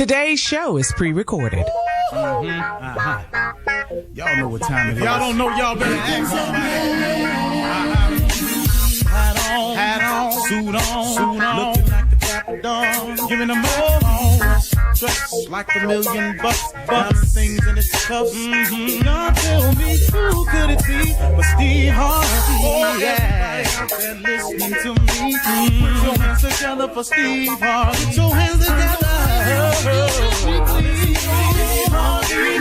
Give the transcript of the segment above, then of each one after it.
Today's show is pre-recorded. Y'all know what time it is. Y'all don't know, y'all better ask somebody. Hat on, suit on, looking like the Dapper Dawn, giving them all dressed like $1 million bucks, things in its cuffs. Now tell me, who could it be but Steve Harvey? Oh, yeah, they're listening to me. Put your hands together for Steve Harvey. Put your hands together. Steve Harvey,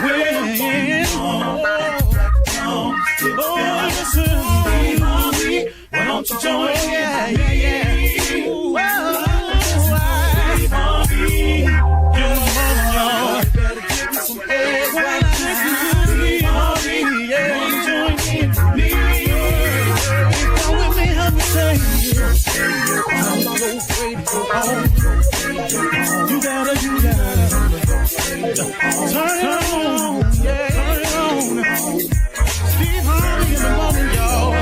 listen, Steve Harvey, why don't you join? Yeah. Steve Harvey, get on, y'all. Better give me some eggs right now. Steve Harvey, yeah, join me. Come with me, help me say, I'm so afraid to go home. You gotta turn it on, yeah, turn it on. Steve Harvey in the morning, y'all.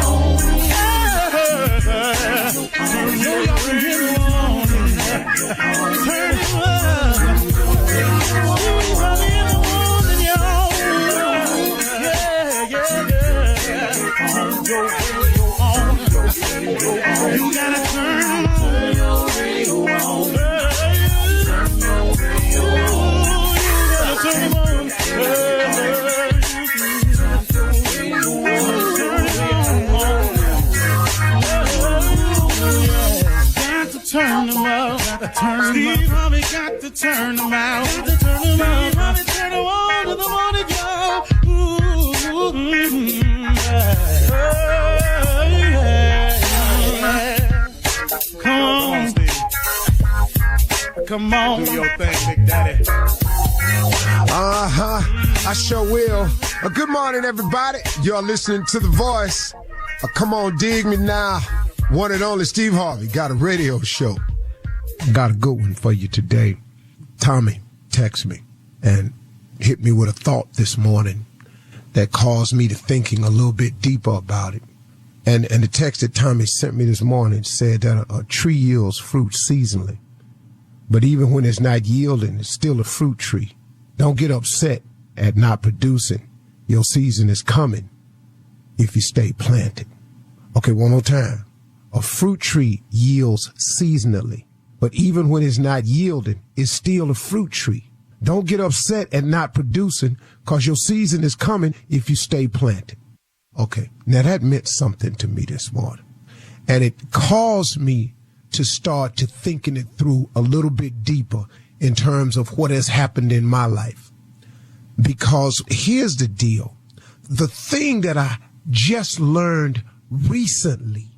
Know y'all can hear me on. Turn it up. Steve Harvey in the morning, y'all. Yeah. You gotta turn your radio on. Turn it on. Turn them out, Steve Harvey got to turn them out. Steve Harvey turn them on to the morning, y'all. Come on, do your thing, Big Daddy. I sure will. Good morning, everybody. You're listening to The Voice. Come on, dig me now. One and only Steve Harvey got a radio show. Got a good one for you today. Tommy texted me and hit me with a thought this morning that caused me to thinking a little bit deeper about it. And the text that Tommy sent me this morning said that a tree yields fruit seasonally. But even when it's not yielding, it's still a fruit tree. Don't get upset at not producing. Your season is coming if you stay planted. Okay, one more time. A fruit tree yields seasonally, but even when it's not yielding, it's still a fruit tree. Don't get upset at not producing because your season is coming if you stay planted. Okay, now that meant something to me this morning, and it caused me to start to thinking it through a little bit deeper in terms of what has happened in my life. Because here's the deal. The thing that I just learned recently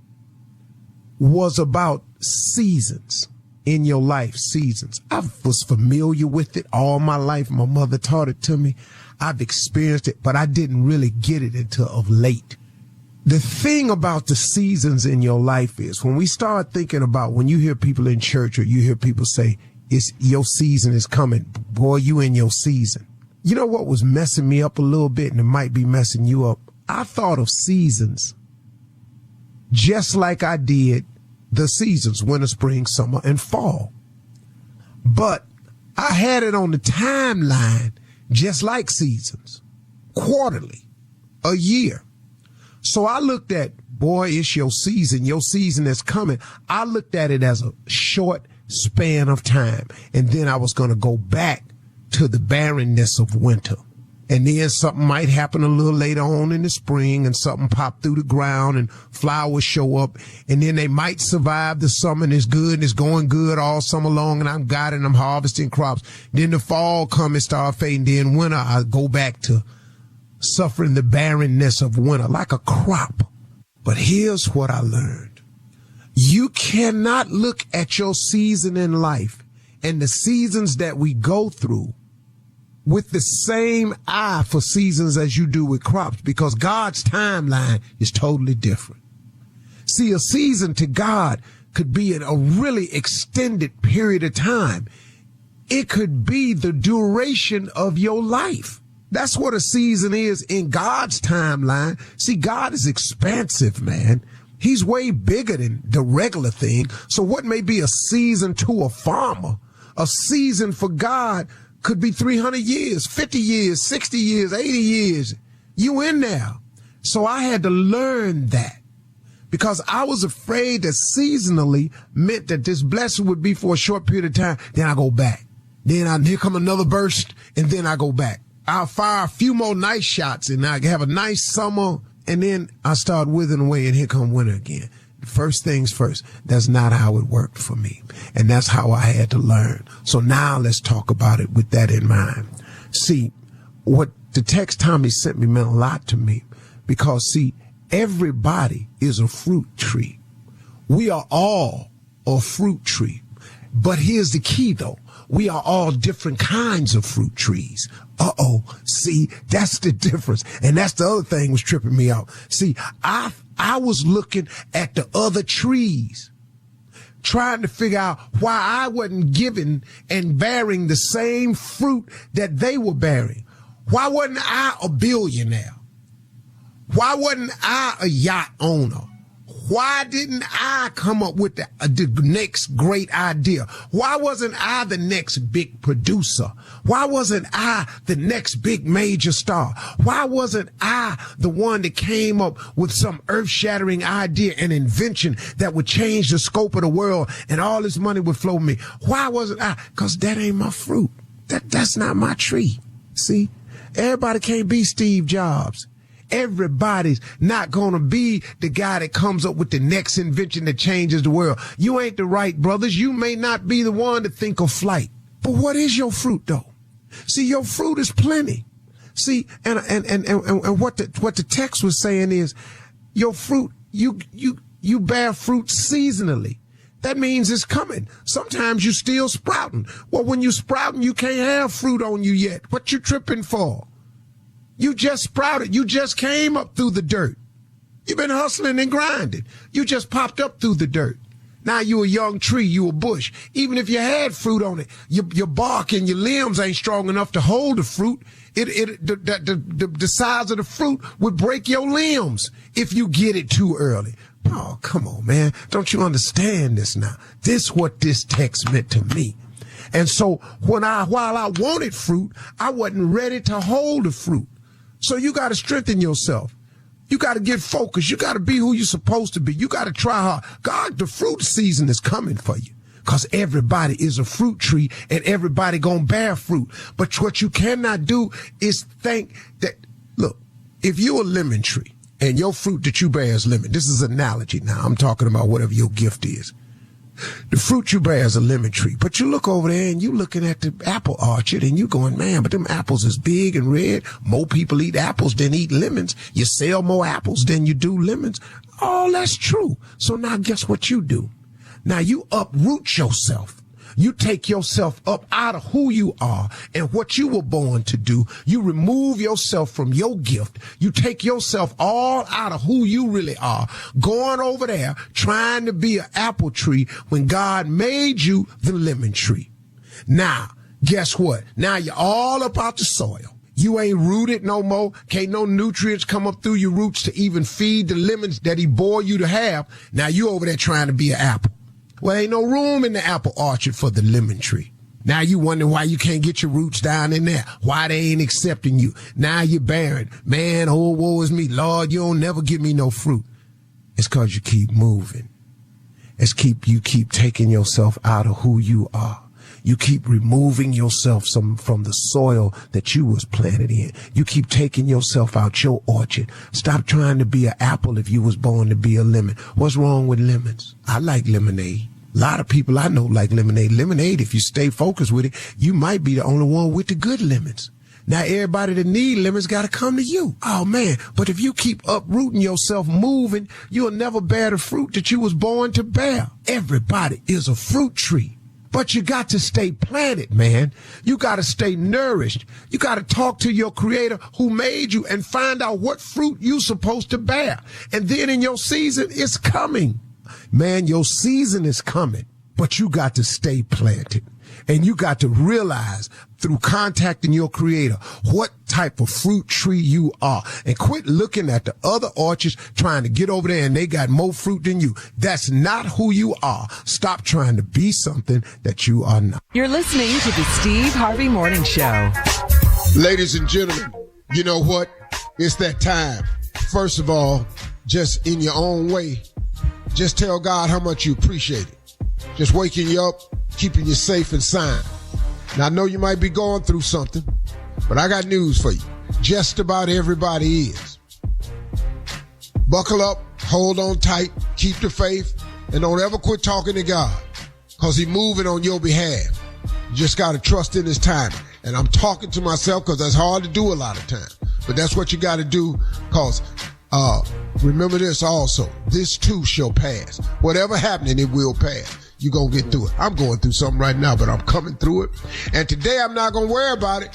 was about seasons in your life, seasons. I was familiar with it all my life. My mother taught it to me. I've experienced it, but I didn't really get it until of late. The thing about the seasons in your life is when we start thinking about when you hear people in church or you hear people say, "It's your season is coming." Boy, you in your season. You know what was messing me up a little bit, and it might be messing you up? I thought of seasons just like I did the seasons, winter, spring, summer, and fall. But I had it on the timeline just like seasons, quarterly, a year. So I looked at, boy, it's your season is coming. I looked at it as a short span of time. And then I was going to go back to the barrenness of winter. And then something might happen a little later on in the spring and something pop through the ground and flowers show up. And then they might survive the summer and it's good and it's going good all summer long and I'm got it and I'm harvesting crops. Then the fall come and start fading. Then winter, I go back to suffering the barrenness of winter like a crop. But here's what I learned. You cannot look at your season in life and the seasons that we go through with the same eye for seasons as you do with crops, because God's timeline is totally different. See, a season to God could be in a really extended period of time. It could be the duration of your life. That's what a season is in God's timeline. See, God is expansive, man. He's way bigger than the regular thing. So what may be a season to a farmer, a season for God could be 300 years, 50 years, 60 years, 80 years. You in there. So I had to learn that because I was afraid that seasonally meant that this blessing would be for a short period of time. Then I go back. Then here come another burst, and then I go back. I'll fire a few more nice shots, and I have a nice summer, and then I start withering away, and here come winter again. First things first. That's not how it worked for me. And that's how I had to learn. So now let's talk about it with that in mind. See, what the text Tommy sent me meant a lot to me because, see, everybody is a fruit tree. We are all a fruit tree. But here's the key, though. We are all different kinds of fruit trees. See, that's the difference. And that's the other thing was tripping me out. See, I was looking at the other trees, trying to figure out why I wasn't giving and bearing the same fruit that they were bearing. Why wasn't I a billionaire? Why wasn't I a yacht owner? Why didn't I come up with the next great idea? Why wasn't I the next big producer? Why wasn't I the next big major star? Why wasn't I the one that came up with some earth-shattering idea and invention that would change the scope of the world and all this money would flow to me? Why wasn't I? Because that ain't my fruit. That's not my tree. See? Everybody can't be Steve Jobs. Everybody's not going to be the guy that comes up with the next invention that changes the world. You ain't the Wright brothers. You may not be the one to think of flight. But what is your fruit, though? See, your fruit is plenty. See, and what the text was saying is your fruit, you bear fruit seasonally. That means it's coming. Sometimes you still sprouting. Well, when you sprouting, you can't have fruit on you yet. What you tripping for? You just sprouted. You just came up through the dirt. You've been hustling and grinding. You just popped up through the dirt. Now you a young tree, you a bush. Even if you had fruit on it, your bark and your limbs ain't strong enough to hold the fruit. The size of the fruit would break your limbs if you get it too early. Oh, come on, man. Don't you understand this now? This what this text meant to me. And so while I wanted fruit, I wasn't ready to hold the fruit. So you got to strengthen yourself. You got to get focused. You got to be who you're supposed to be. You got to try hard. God, the fruit season is coming for you because everybody is a fruit tree and everybody going to bear fruit. But what you cannot do is think that, look, if you're a lemon tree and your fruit that you bear is lemon, this is an analogy now. I'm talking about whatever your gift is. The fruit you bear is a lemon tree, but you look over there and you looking at the apple orchard and you going, man, but them apples is big and red. More people eat apples than eat lemons. You sell more apples than you do lemons. All that's true. So now guess what you do? Now you uproot yourself. You take yourself up out of who you are and what you were born to do. You remove yourself from your gift. You take yourself all out of who you really are, going over there trying to be an apple tree when God made you the lemon tree. Now, guess what? Now you're all up out the soil. You ain't rooted no more. Can't no nutrients come up through your roots to even feed the lemons that he bore you to have. Now you over there trying to be an apple. Well, ain't no room in the apple orchard for the lemon tree. Now you wonder why you can't get your roots down in there, why they ain't accepting you. Now you're barren. Man, oh, woe is me. Lord, you don't never give me no fruit. It's because you keep moving. You keep taking yourself out of who you are. You keep removing yourself from the soil that you was planted in. You keep taking yourself out your orchard. Stop trying to be an apple if you was born to be a lemon. What's wrong with lemons? I like lemonade. A lot of people I know like lemonade. Lemonade, if you stay focused with it, you might be the only one with the good lemons. Now everybody that need lemons got to come to you. Oh man, but if you keep uprooting yourself, moving, you'll never bear the fruit that you was born to bear. Everybody is a fruit tree. But you got to stay planted, man. You got to stay nourished. You got to talk to your creator who made you and find out what fruit you're supposed to bear. And then in your season, it's coming. Man, your season is coming, but you got to stay planted. And you got to realize through contacting your creator what type of fruit tree you are. And quit looking at the other orchards trying to get over there and they got more fruit than you. That's not who you are. Stop trying to be something that you are not. You're listening to the Steve Harvey Morning Show. Ladies and gentlemen, you know what? It's that time. First of all, just in your own way, just tell God how much you appreciate it. Just waking you up, keeping you safe and sound. Now, I know you might be going through something, but I got news for you. Just about everybody is. Buckle up, hold on tight, keep the faith, and don't ever quit talking to God, because He's moving on your behalf. You just got to trust in His timing. And I'm talking to myself because that's hard to do a lot of times. But that's what you got to do, because remember this also. This too shall pass. Whatever happening, it will pass. You're going to get through it. I'm going through something right now, but I'm coming through it. And today I'm not going to worry about it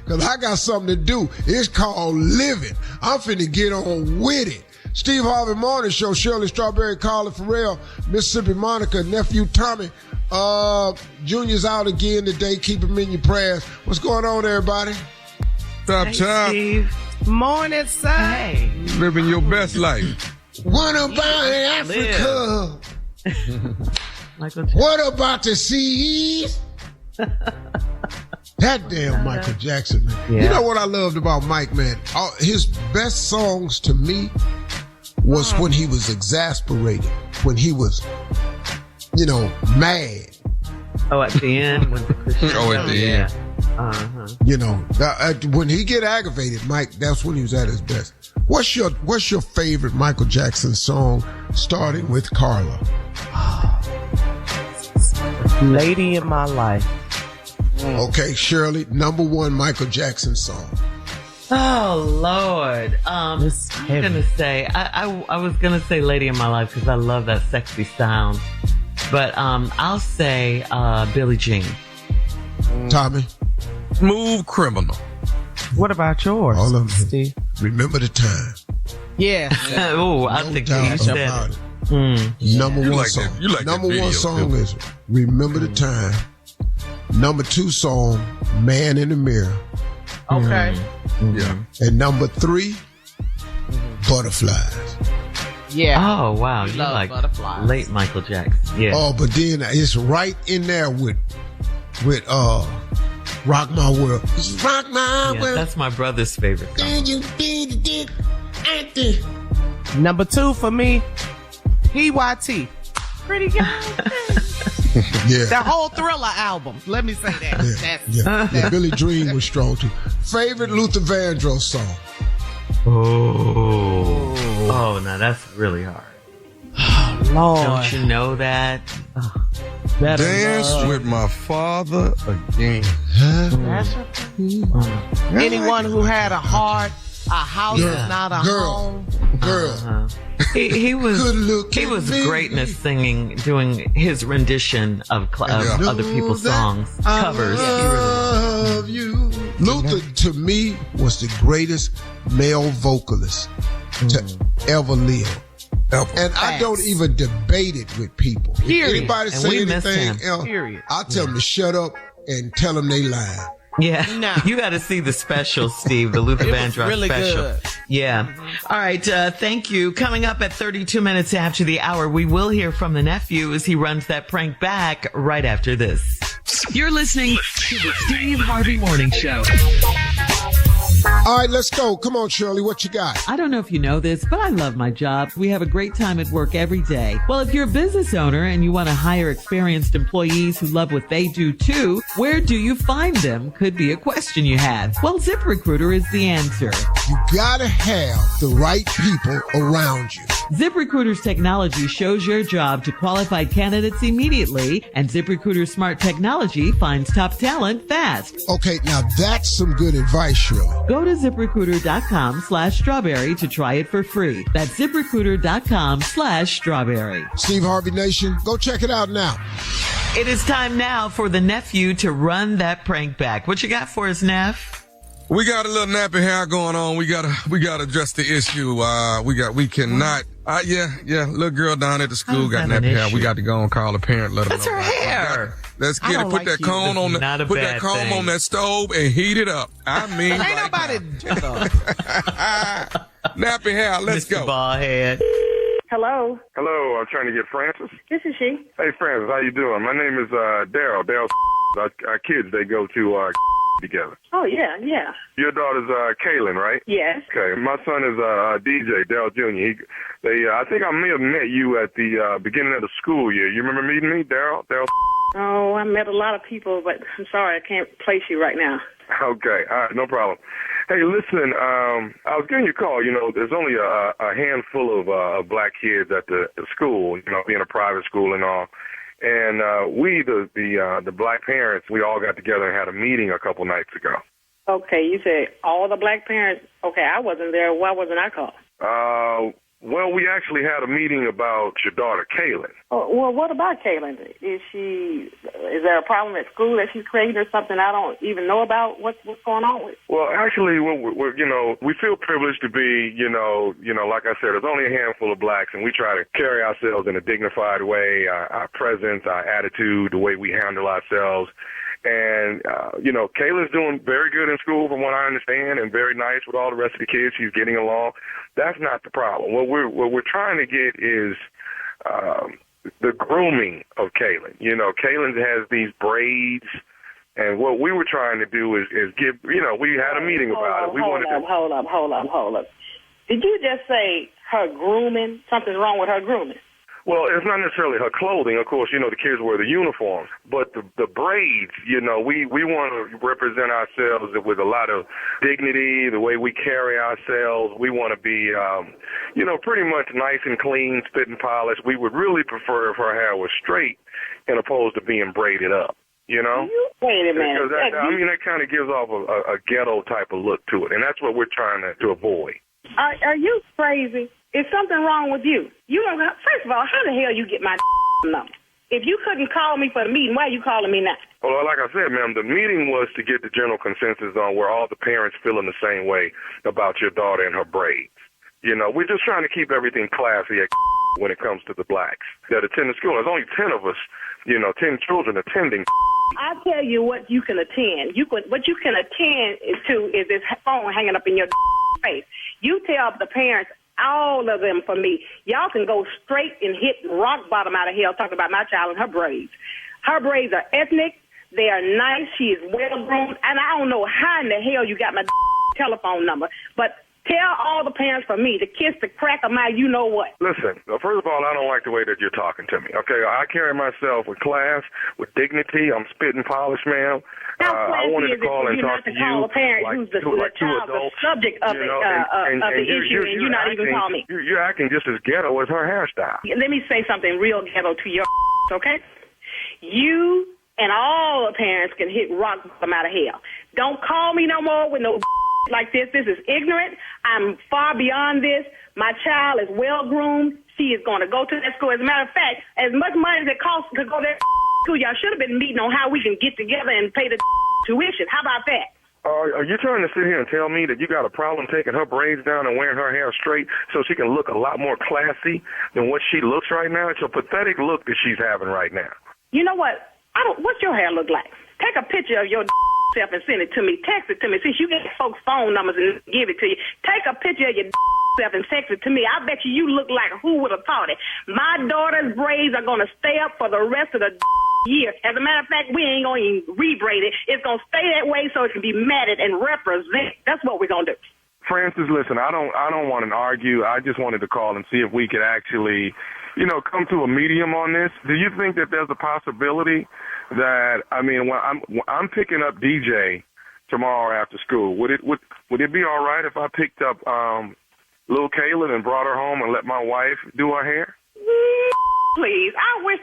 because I got something to do. It's called living. I'm finna get on with it. Steve Harvey Morning Show, Shirley Strawberry, Carla Farrell, Mississippi Monica, Nephew Tommy. Junior's out again today. Keep him in your prayers. What's going on, everybody? Top. Steve. Morning, sir. Hey. Living your best life. What about Africa? What about the seas? That damn Michael Jackson, man. Yeah. You know what I loved about Mike, man? His best songs to me was when he was exasperated, when he was, mad. Oh, at the end? At the end. Uh-huh. When he get aggravated, Mike, that's when he was at his best. What's your favorite Michael Jackson song, starting with Carla? Lady in My Life. Okay, Shirley, number one Michael Jackson song. Oh, Lord. I'm going to say, I was going to say Lady in My Life because I love that sexy sound. But I'll say Billie Jean. Tommy? Smooth Criminal. What about yours, all of them. Steve? Remember the Time. Yeah. Oh, I think you said it. Number You one like song. that- you like that Number video, one song too. is Remember the Time. Number two song, Man in the Mirror. Okay. Yeah. And number three, Butterflies. Yeah. Oh, wow. You love like Butterflies. late Michael Jackson. Yeah. Oh, but then it's right in there with Rock My World. Rock My Yeah, World. that's my brother's favorite song. And you be the dick at the... Number two for me, PYT. Pretty good. Yeah. The whole Thriller album. Let me say that. Yeah. Billy Dream was strong too. Favorite Luther Vandross song? Oh, now that's really hard. Lord. Don't you know that? Better Dance love. with my father again. Anyone who had a heart, a house is not a home. Girl. He was Good look he at was me. greatness doing his rendition of other people's songs, covers. He really Love you. Luther, to me, was the greatest male vocalist to ever live. And I don't even debate it with people. Period. If anybody And say we missed anything him. else, Period. I tell them to shut up and tell them they lying. Yeah. No. You got to see the special, Steve, the Luther It was Vandross really special. good. Yeah. All right. Thank you. Coming up at 32 minutes after the hour, we will hear from the nephew as he runs that prank back right after this. You're listening to the Steve Harvey Morning Show. All right, let's go. Come on, Shirley, what you got? I don't know if you know this, but I love my job. We have a great time at work every day. Well, if you're a business owner and you want to hire experienced employees who love what they do too, where do you find them? Could be a question you have. Well, ZipRecruiter is the answer. You gotta have the right people around you. ZipRecruiter's technology shows your job to qualified candidates immediately, and ZipRecruiter's smart technology finds top talent fast. Okay, now that's some good advice, Shirley. Go to ZipRecruiter.com/strawberry to try it for free. That's ZipRecruiter.com/strawberry. Steve Harvey Nation, go check it out now. It is time now for the nephew to run that prank back. What you got for us, Neff? We got a little nappy hair going on. We gotta address the issue. We cannot. Little girl down at the school got have an nappy hair. issue. We got to go and call a parent. Let them That's know her about it. hair. Let's I get it. don't Put like that you. cone on Not a put bad that comb thing. on that stove and heat it up. I mean, Ain't right nobody. now. Nappy hair. Let's Mr. go. Ballhead. Hello, Hello, I'm trying to get Francis. this is she. Hey, Francis, how you doing? My name is Daryl. Daryl, our kids, they go to together. Oh, yeah. Your daughter's Kaylin, right? Yes. Okay. My son is DJ, Daryl Jr. I think I may have met you at the beginning of the school year. You remember meeting me, Daryl? Oh, I met a lot of people, but I'm sorry, I can't place you right now. Okay. All right, no problem. Hey, listen, I was giving you a call. You know, there's only a handful of black kids at the school, you know, being a private school and all. And we, the black parents, we all got together and had a meeting a couple nights ago. Okay, you said all the black parents. Okay, I wasn't there. Why wasn't I called? Well, we actually had a meeting about your daughter, Kaylin. Oh, well, what about Kaylin? Is there a problem at school that she's creating or something I don't even know about? What's going on with? Well, actually, we're we feel privileged to be, like I said, there's only a handful of blacks, and we try to carry ourselves in a dignified way, our presence, our attitude, the way we handle ourselves. And, Kayla's doing very good in school from what I understand and very nice with all the rest of the kids. She's getting along. That's not the problem. What we're trying to get is the grooming of Kaylin. Kaylin has these braids, and what we were trying to do is give, we had a meeting about it. Hold up. Did you just say her grooming? Something's wrong with her grooming? Well, it's not necessarily her clothing. Of course, the kids wear the uniforms. But the braids, we want to represent ourselves with a lot of dignity, the way we carry ourselves. We want to be, pretty much nice and clean, spit and polished. We would really prefer if her hair was straight and opposed to being braided up, Wait a minute. That kind of gives off a ghetto type of look to it. And that's what we're trying to avoid. Are you crazy? Is something wrong with you? First of all, how the hell you get my number? If you couldn't call me for the meeting, why are you calling me now? Well, like I said, ma'am, the meeting was to get the general consensus on where all the parents feeling the same way about your daughter and her braids. We're just trying to keep everything classy when it comes to the blacks that attend the school. There's only 10 of us, 10 children attending. I tell you what you can attend. What you can attend is this phone hanging up in your face. You tell the parents, all of them for me, y'all can go straight and hit rock bottom out of hell talking about my child and her braids. Her braids are ethnic. They are nice. She is well-groomed. And I don't know how in the hell you got my telephone number, but tell all the parents for me to kiss the crack of my you-know-what. Listen, first of all, I don't like the way that you're talking to me, okay? I carry myself with class, with dignity. I'm spit and polished, ma'am. I wanted to call and talk to you. Call a parent who's the child, the subject of the issue, and you not even call me. You're acting just as ghetto as her hairstyle. Let me say something real ghetto to your okay? You and all the parents can hit rock bottom out of hell. Don't call me no more with no like this. This is ignorant. I'm far beyond this. My child is well-groomed. She is going to go to that school. As a matter of fact, as much money as it costs to go to that school, y'all should have been meeting on how we can get together and pay the tuition. How about that? Are you trying to sit here and tell me that you got a problem taking her braids down and wearing her hair straight so she can look a lot more classy than what she looks right now? It's a pathetic look that she's having right now. You know what? What's your hair look like? Take a picture of your self and send it to me. Text it to me. Since you get folks' phone numbers and give it to you, take a picture of your self and text it to me. I bet you look like who would have thought it. My daughter's braids are going to stay up for the rest of the year. As a matter of fact, we ain't going to even rebraid it. It's going to stay that way so it can be matted and represent. That's what we're going to do. Francis, listen, I don't want to argue. I just wanted to call and see if we could actually, come to a medium on this. Do you think that there's a possibility that, when I'm picking up DJ tomorrow after school, would it be all right if I picked up little Kaylin and brought her home and let my wife do her hair? Please, I wish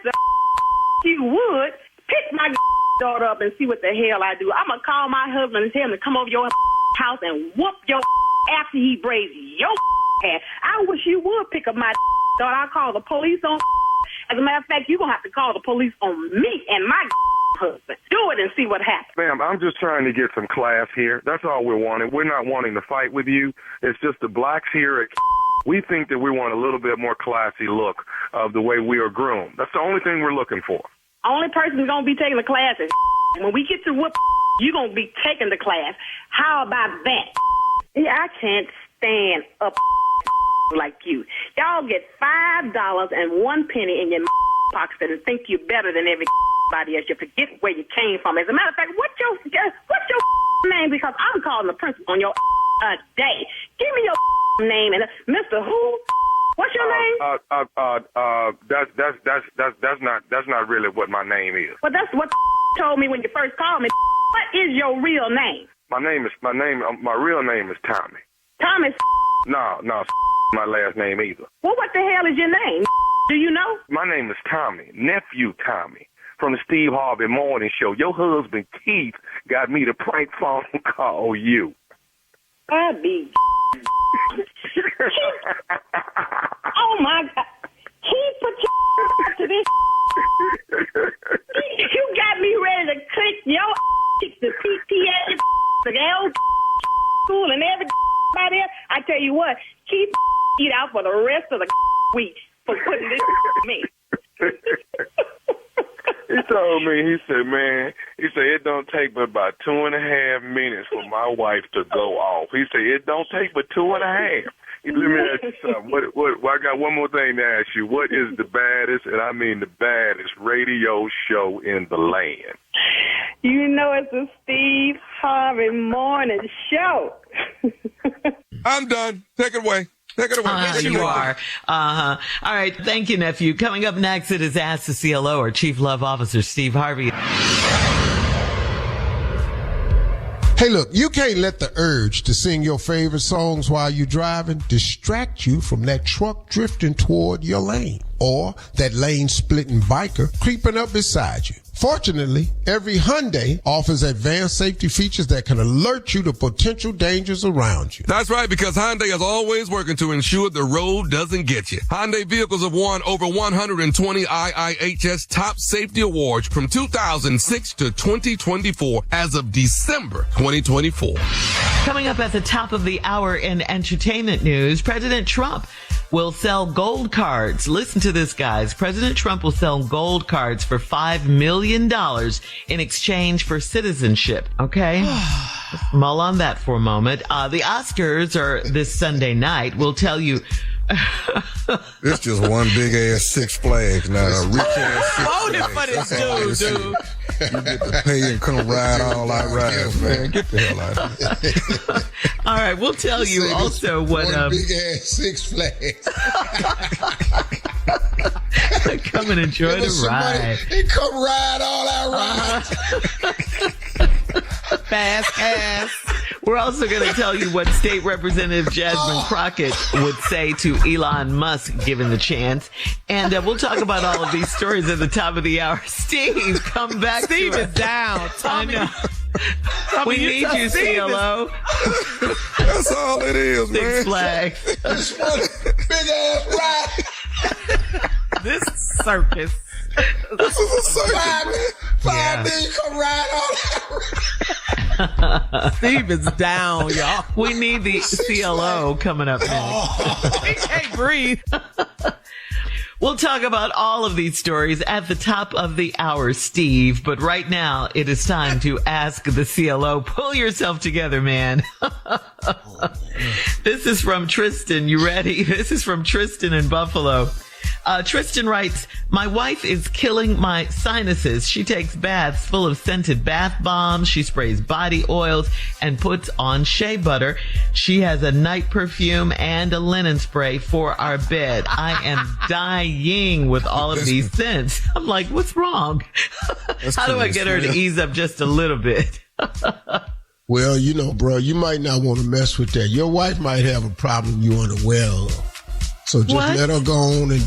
you would pick my daughter up and see what the hell I do. I'm going to call my husband and tell him to come over your house and whoop your after he braids your hair. I wish you would pick up my daughter. I'll call the police on. As a matter of fact, you're going to have to call the police on me and my husband. Do it and see what happens. Ma'am, I'm just trying to get some class here. That's all we're wanting. We're not wanting to fight with you. It's just the blacks here at we think that we want a little bit more classy look of the way we are groomed. That's the only thing we're looking for. Only person who's going to be taking the class is when we get to whoop, you're going to be taking the class. How about that? Yeah, I can't stand up like you. Y'all get $5 and 1 penny in your pocket and think you're better than everybody else. You forget where you came from. As a matter of fact, what's your name? Because I'm calling the principal on your day. Give me your name and Mr. Who? What's your name? That's not really what my name is. Well, that's what told me when you first called me. What is your real name? My real name is Tommy. Tommy? No, my last name either. Well, what the hell is your name? Do you know? My name is Tommy, Nephew Tommy, from the Steve Harvey Morning Show. Your husband, Keith, got me to prank phone call you. I be... Oh, my God. Keith, put your to this... You got me ready to click your... the PTA, the L school, and everybody else. I tell you what, keep eat out for the rest of the week for putting this on me. He told me, he said, it don't take but about 2.5 minutes for my wife to go off. He said, it don't take but 2.5. Let me ask you something. I got one more thing to ask you. What is the baddest, and I mean the baddest, radio show in the land? You know it's the Steve Harvey Morning Show. I'm done. Take it away. Take it away. You are. All right. Thank you, nephew. Coming up next, it is Ask the CLO, or Chief Love Officer Steve Harvey. Hey, look, you can't let the urge to sing your favorite songs while you're driving distract you from that truck drifting toward your lane or that lane-splitting biker creeping up beside you. Fortunately, every Hyundai offers advanced safety features that can alert you to potential dangers around you. That's right, because Hyundai is always working to ensure the road doesn't get you. Hyundai vehicles have won over 120 IIHS top safety awards from 2006 to 2024 as of December 2024. Coming up at the top of the hour in entertainment news, President Trump will sell gold cards. Listen to this, guys. President Trump will sell gold cards for $5 million in exchange for citizenship. Okay? Let's mull on that for a moment. The Oscars are this Sunday night. We'll tell you. It's just one big ass Six Flags now. A rich ass Six Voted for this dude. You get to pay and come ride all out rides, man. Get the hell out of here. All right, we'll tell you also what one big ass Six Flags. Come and enjoy the ride. They come ride all our rides. Fast ass. We're also going to tell you what State Representative Jasmine Crockett would say to Elon Musk given the chance. And we'll talk about all of these stories at the top of the hour. Steve, come back. Steve is down. Tommy. We need you, CLO. That's all it is, man. Six Flags. This one big ass ride. This circus. This is a circus. Five million come ride all Steve is down, y'all. We need the CLO coming up next. He can't breathe. We'll talk about all of these stories at the top of the hour, Steve. But right now, it is time to ask the CLO. Pull yourself together, man. This is from Tristan. You ready? This is from Tristan in Buffalo. Tristan writes, my wife is killing my sinuses. She takes baths full of scented bath bombs. She sprays body oils and puts on shea butter. She has a night perfume and a linen spray for our bed. I am dying with all of these scents. I'm like, what's wrong? How do I get her to ease up just a little bit? Well, you know, bro, you might not want to mess with that. Your wife might have a problem you unaware of. So just let her go on and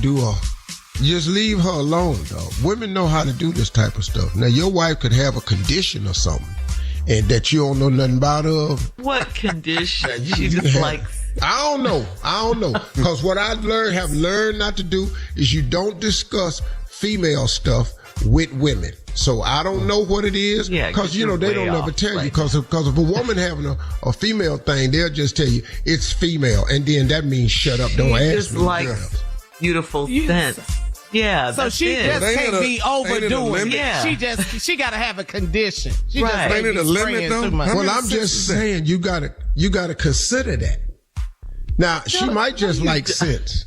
just leave her alone, dog. Women know how to do this type of stuff. Now, your wife could have a condition or something and that you don't know nothing about of. What condition? She just likes... I don't know. Because what I have learned not to do is you don't discuss female stuff with women. So I don't know what it is. Because, you know, they don't ever tell you. Because if a woman having a female thing, they'll just tell you it's female. And then that means shut up. Don't ask me. She just likes beautiful scents. Yeah. So she it. just can't be overdoing it. Yeah. She got to have a condition. She Right. just Ain't it a limit though? Well, I'm just saying you gotta consider that. Now she might just like sense.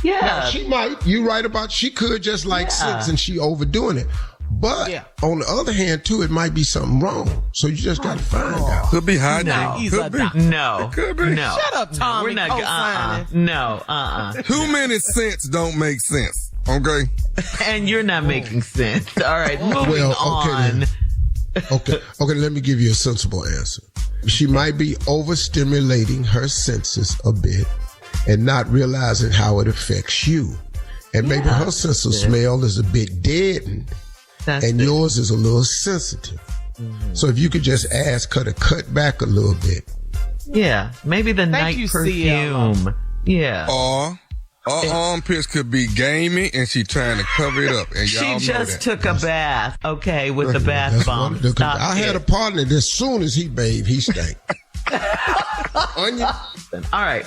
Yeah. Now, she might. You right about. She could just like sense, and she overdoing it. But on the other hand, too, it might be something wrong. So you just got to find out. Could be hygiene. No. He's Could be. No. Could be. No. Shut up, Tommy. We're not. Co-signing. No. Too many cents don't make sense. Okay. And you're not making sense. All right. Moving on. Then. Okay. Let me give you a sensible answer. She might be overstimulating her senses a bit and not realizing how it affects you. And maybe her sense of smell is a bit deadened, and yours is a little sensitive. Mm-hmm. So if you could just ask her to cut back a little bit. Yeah, maybe the night perfume. Yeah. Or her armpits could be gamey and she trying to cover it up. And y'all she know just that. took a bath, with the bath bomb. I had a partner that as soon as he bathed, he stank. Onion. All right.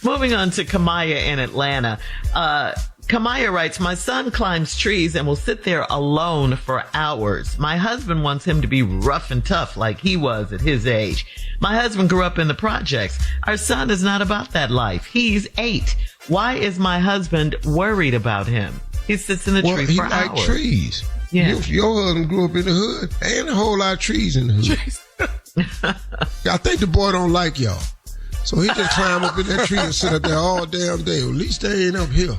Moving on to Kamaya in Atlanta. Kamaya writes, my son climbs trees and will sit there alone for hours. My husband wants him to be rough and tough like he was at his age. My husband grew up in the projects. Our son is not about that life. He's 8. Why is my husband worried about him? He sits in the tree for hours. He like trees. Yeah. Your husband grew up in the hood. Ain't a whole lot of trees in the hood. I think the boy don't like y'all. So he just climb up in that tree and sit up there all damn day. At least they ain't up here.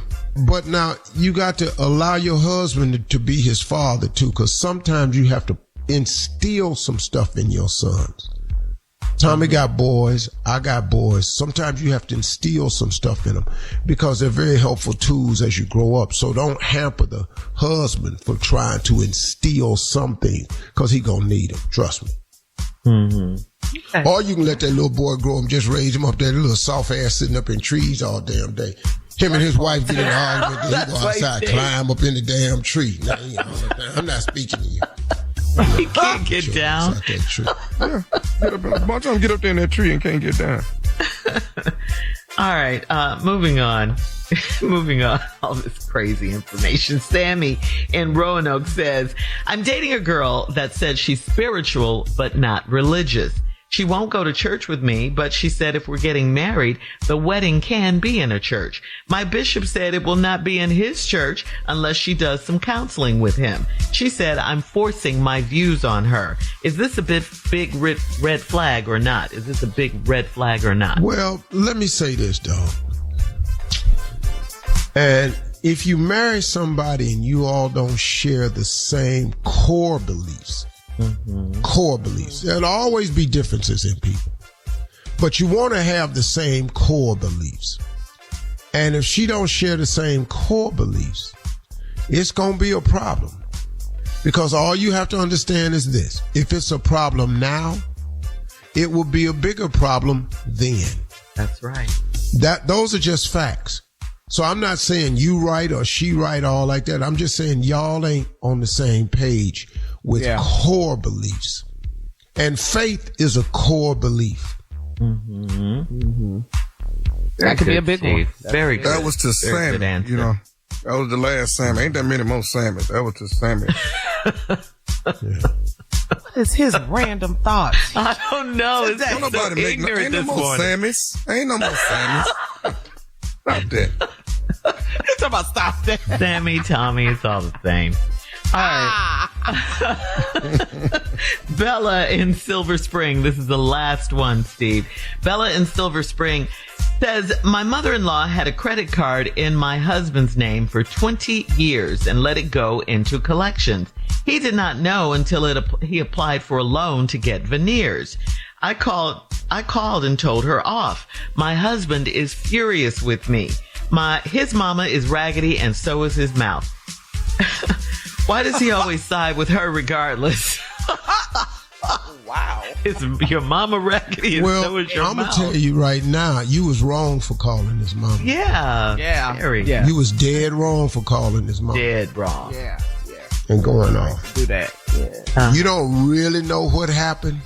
But now you got to allow your husband to be his father too, because sometimes you have to instill some stuff in your sons. Tommy got boys. I got boys. Sometimes you have to instill some stuff in them because they're very helpful tools as you grow up. So don't hamper the husband for trying to instill something because he gonna need them. Trust me. Mm-hmm. Okay. Or you can let that little boy grow him, just raise him up there, little soft ass sitting up in trees all damn day. Him and his wife get in an argument, then he go outside, climb up in the damn tree. Now, I'm not speaking to you. He can't get down. Yeah, get up in a bunch of them get up there in that tree and can't get down. All right, moving on. Moving on, all this crazy information. Sammy in Roanoke says, I'm dating a girl that said she's spiritual but not religious. She won't go to church with me, but she said if we're getting married, the wedding can be in a church. My bishop said it will not be in his church unless she does some counseling with him. She said I'm forcing my views on her. Is this a big red flag or not? Is this a big red flag or not? Well, let me say this, dog. And if you marry somebody and you all don't share the same core beliefs, there'll always be differences in people, but you want to have the same core beliefs. And if she don't share the same core beliefs, it's going to be a problem, because all you have to understand is this: if it's a problem now, it will be a bigger problem then. That's right. Those are just facts. So I'm not saying you right or she right, all like that. I'm just saying y'all ain't on the same page with core beliefs. And faith is a core belief. That could be a big one. Very good. That was to Sammy. That was the last Sammy. Ain't that many more Sammys. That was to Sammy. What is his random thoughts? I don't know. Is that nobody so ain't ignorant no more Sammys. Ain't no more Sammys. Stop that. You're talking about stop that. Sammy, Tommy, it's all the same. All right. Bella in Silver Spring. This is the last one, Steve. Bella in Silver Spring says, my mother-in-law had a credit card in my husband's name for 20 years and let it go into collections. He did not know until he applied for a loan to get veneers. I called and told her off. My husband is furious with me. His mama is raggedy and so is his mouth. Why does he always side with her regardless? Wow. Is your mama raggedy and so is your mouth? I'm going to tell you right now, you was wrong for calling his mama. Yeah. Very. Yeah. You was dead wrong for calling his mama. Dead wrong. Yeah. And going off. Do that. Yeah. You don't really know what happened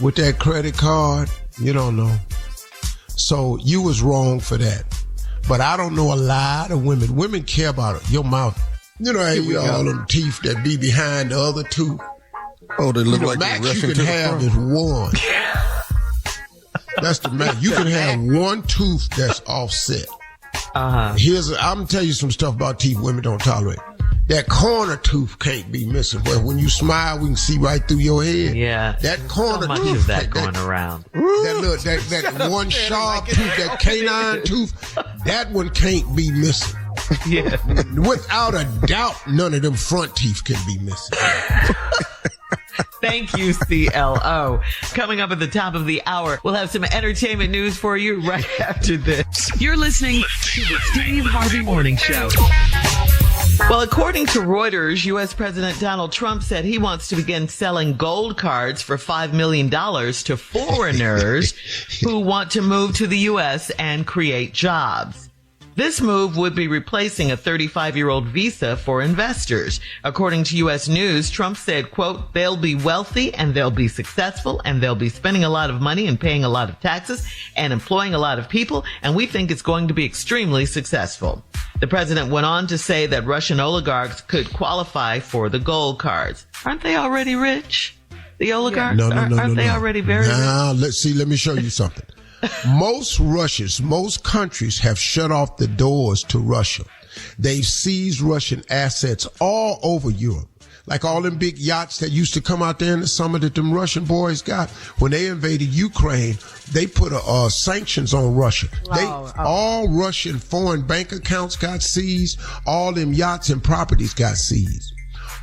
with that credit card. You don't know. So you was wrong for that. But I don't know a lot of women. Women care about your mouth. You know, all them teeth that be behind the other tooth. Oh, they look like max they're rushing you to can the have front. is one. That's the max. You can have one tooth that's offset. I'm gonna tell you some stuff about teeth women don't tolerate. That corner tooth can't be missing. But when you smile, we can see right through your head. Yeah. That corner so much tooth. of that going around. That one sharp tooth, that canine tooth, that one can't be missing. Yeah. Without a doubt, none of them front teeth can be missing. Thank you, CLO. Coming up at the top of the hour, we'll have some entertainment news for you right after this. You're listening to the Steve Harvey Morning Show. Well, according to Reuters, U.S. President Donald Trump said he wants to begin selling gold cards for $5 million to foreigners who want to move to the U.S. and create jobs. This move would be replacing a 35-year-old visa for investors. According to U.S. News, Trump said, quote, they'll be wealthy and they'll be successful and they'll be spending a lot of money and paying a lot of taxes and employing a lot of people, and we think it's going to be extremely successful. The president went on to say that Russian oligarchs could qualify for the gold cards. Aren't they already rich? The oligarchs? No. Aren't they already very rich? Now, let me show you something. Most countries have shut off the doors to Russia. They've seized Russian assets all over Europe. Like all them big yachts that used to come out there in the summer that them Russian boys got. When they invaded Ukraine, they put sanctions on Russia. All Russian foreign bank accounts got seized. All them yachts and properties got seized.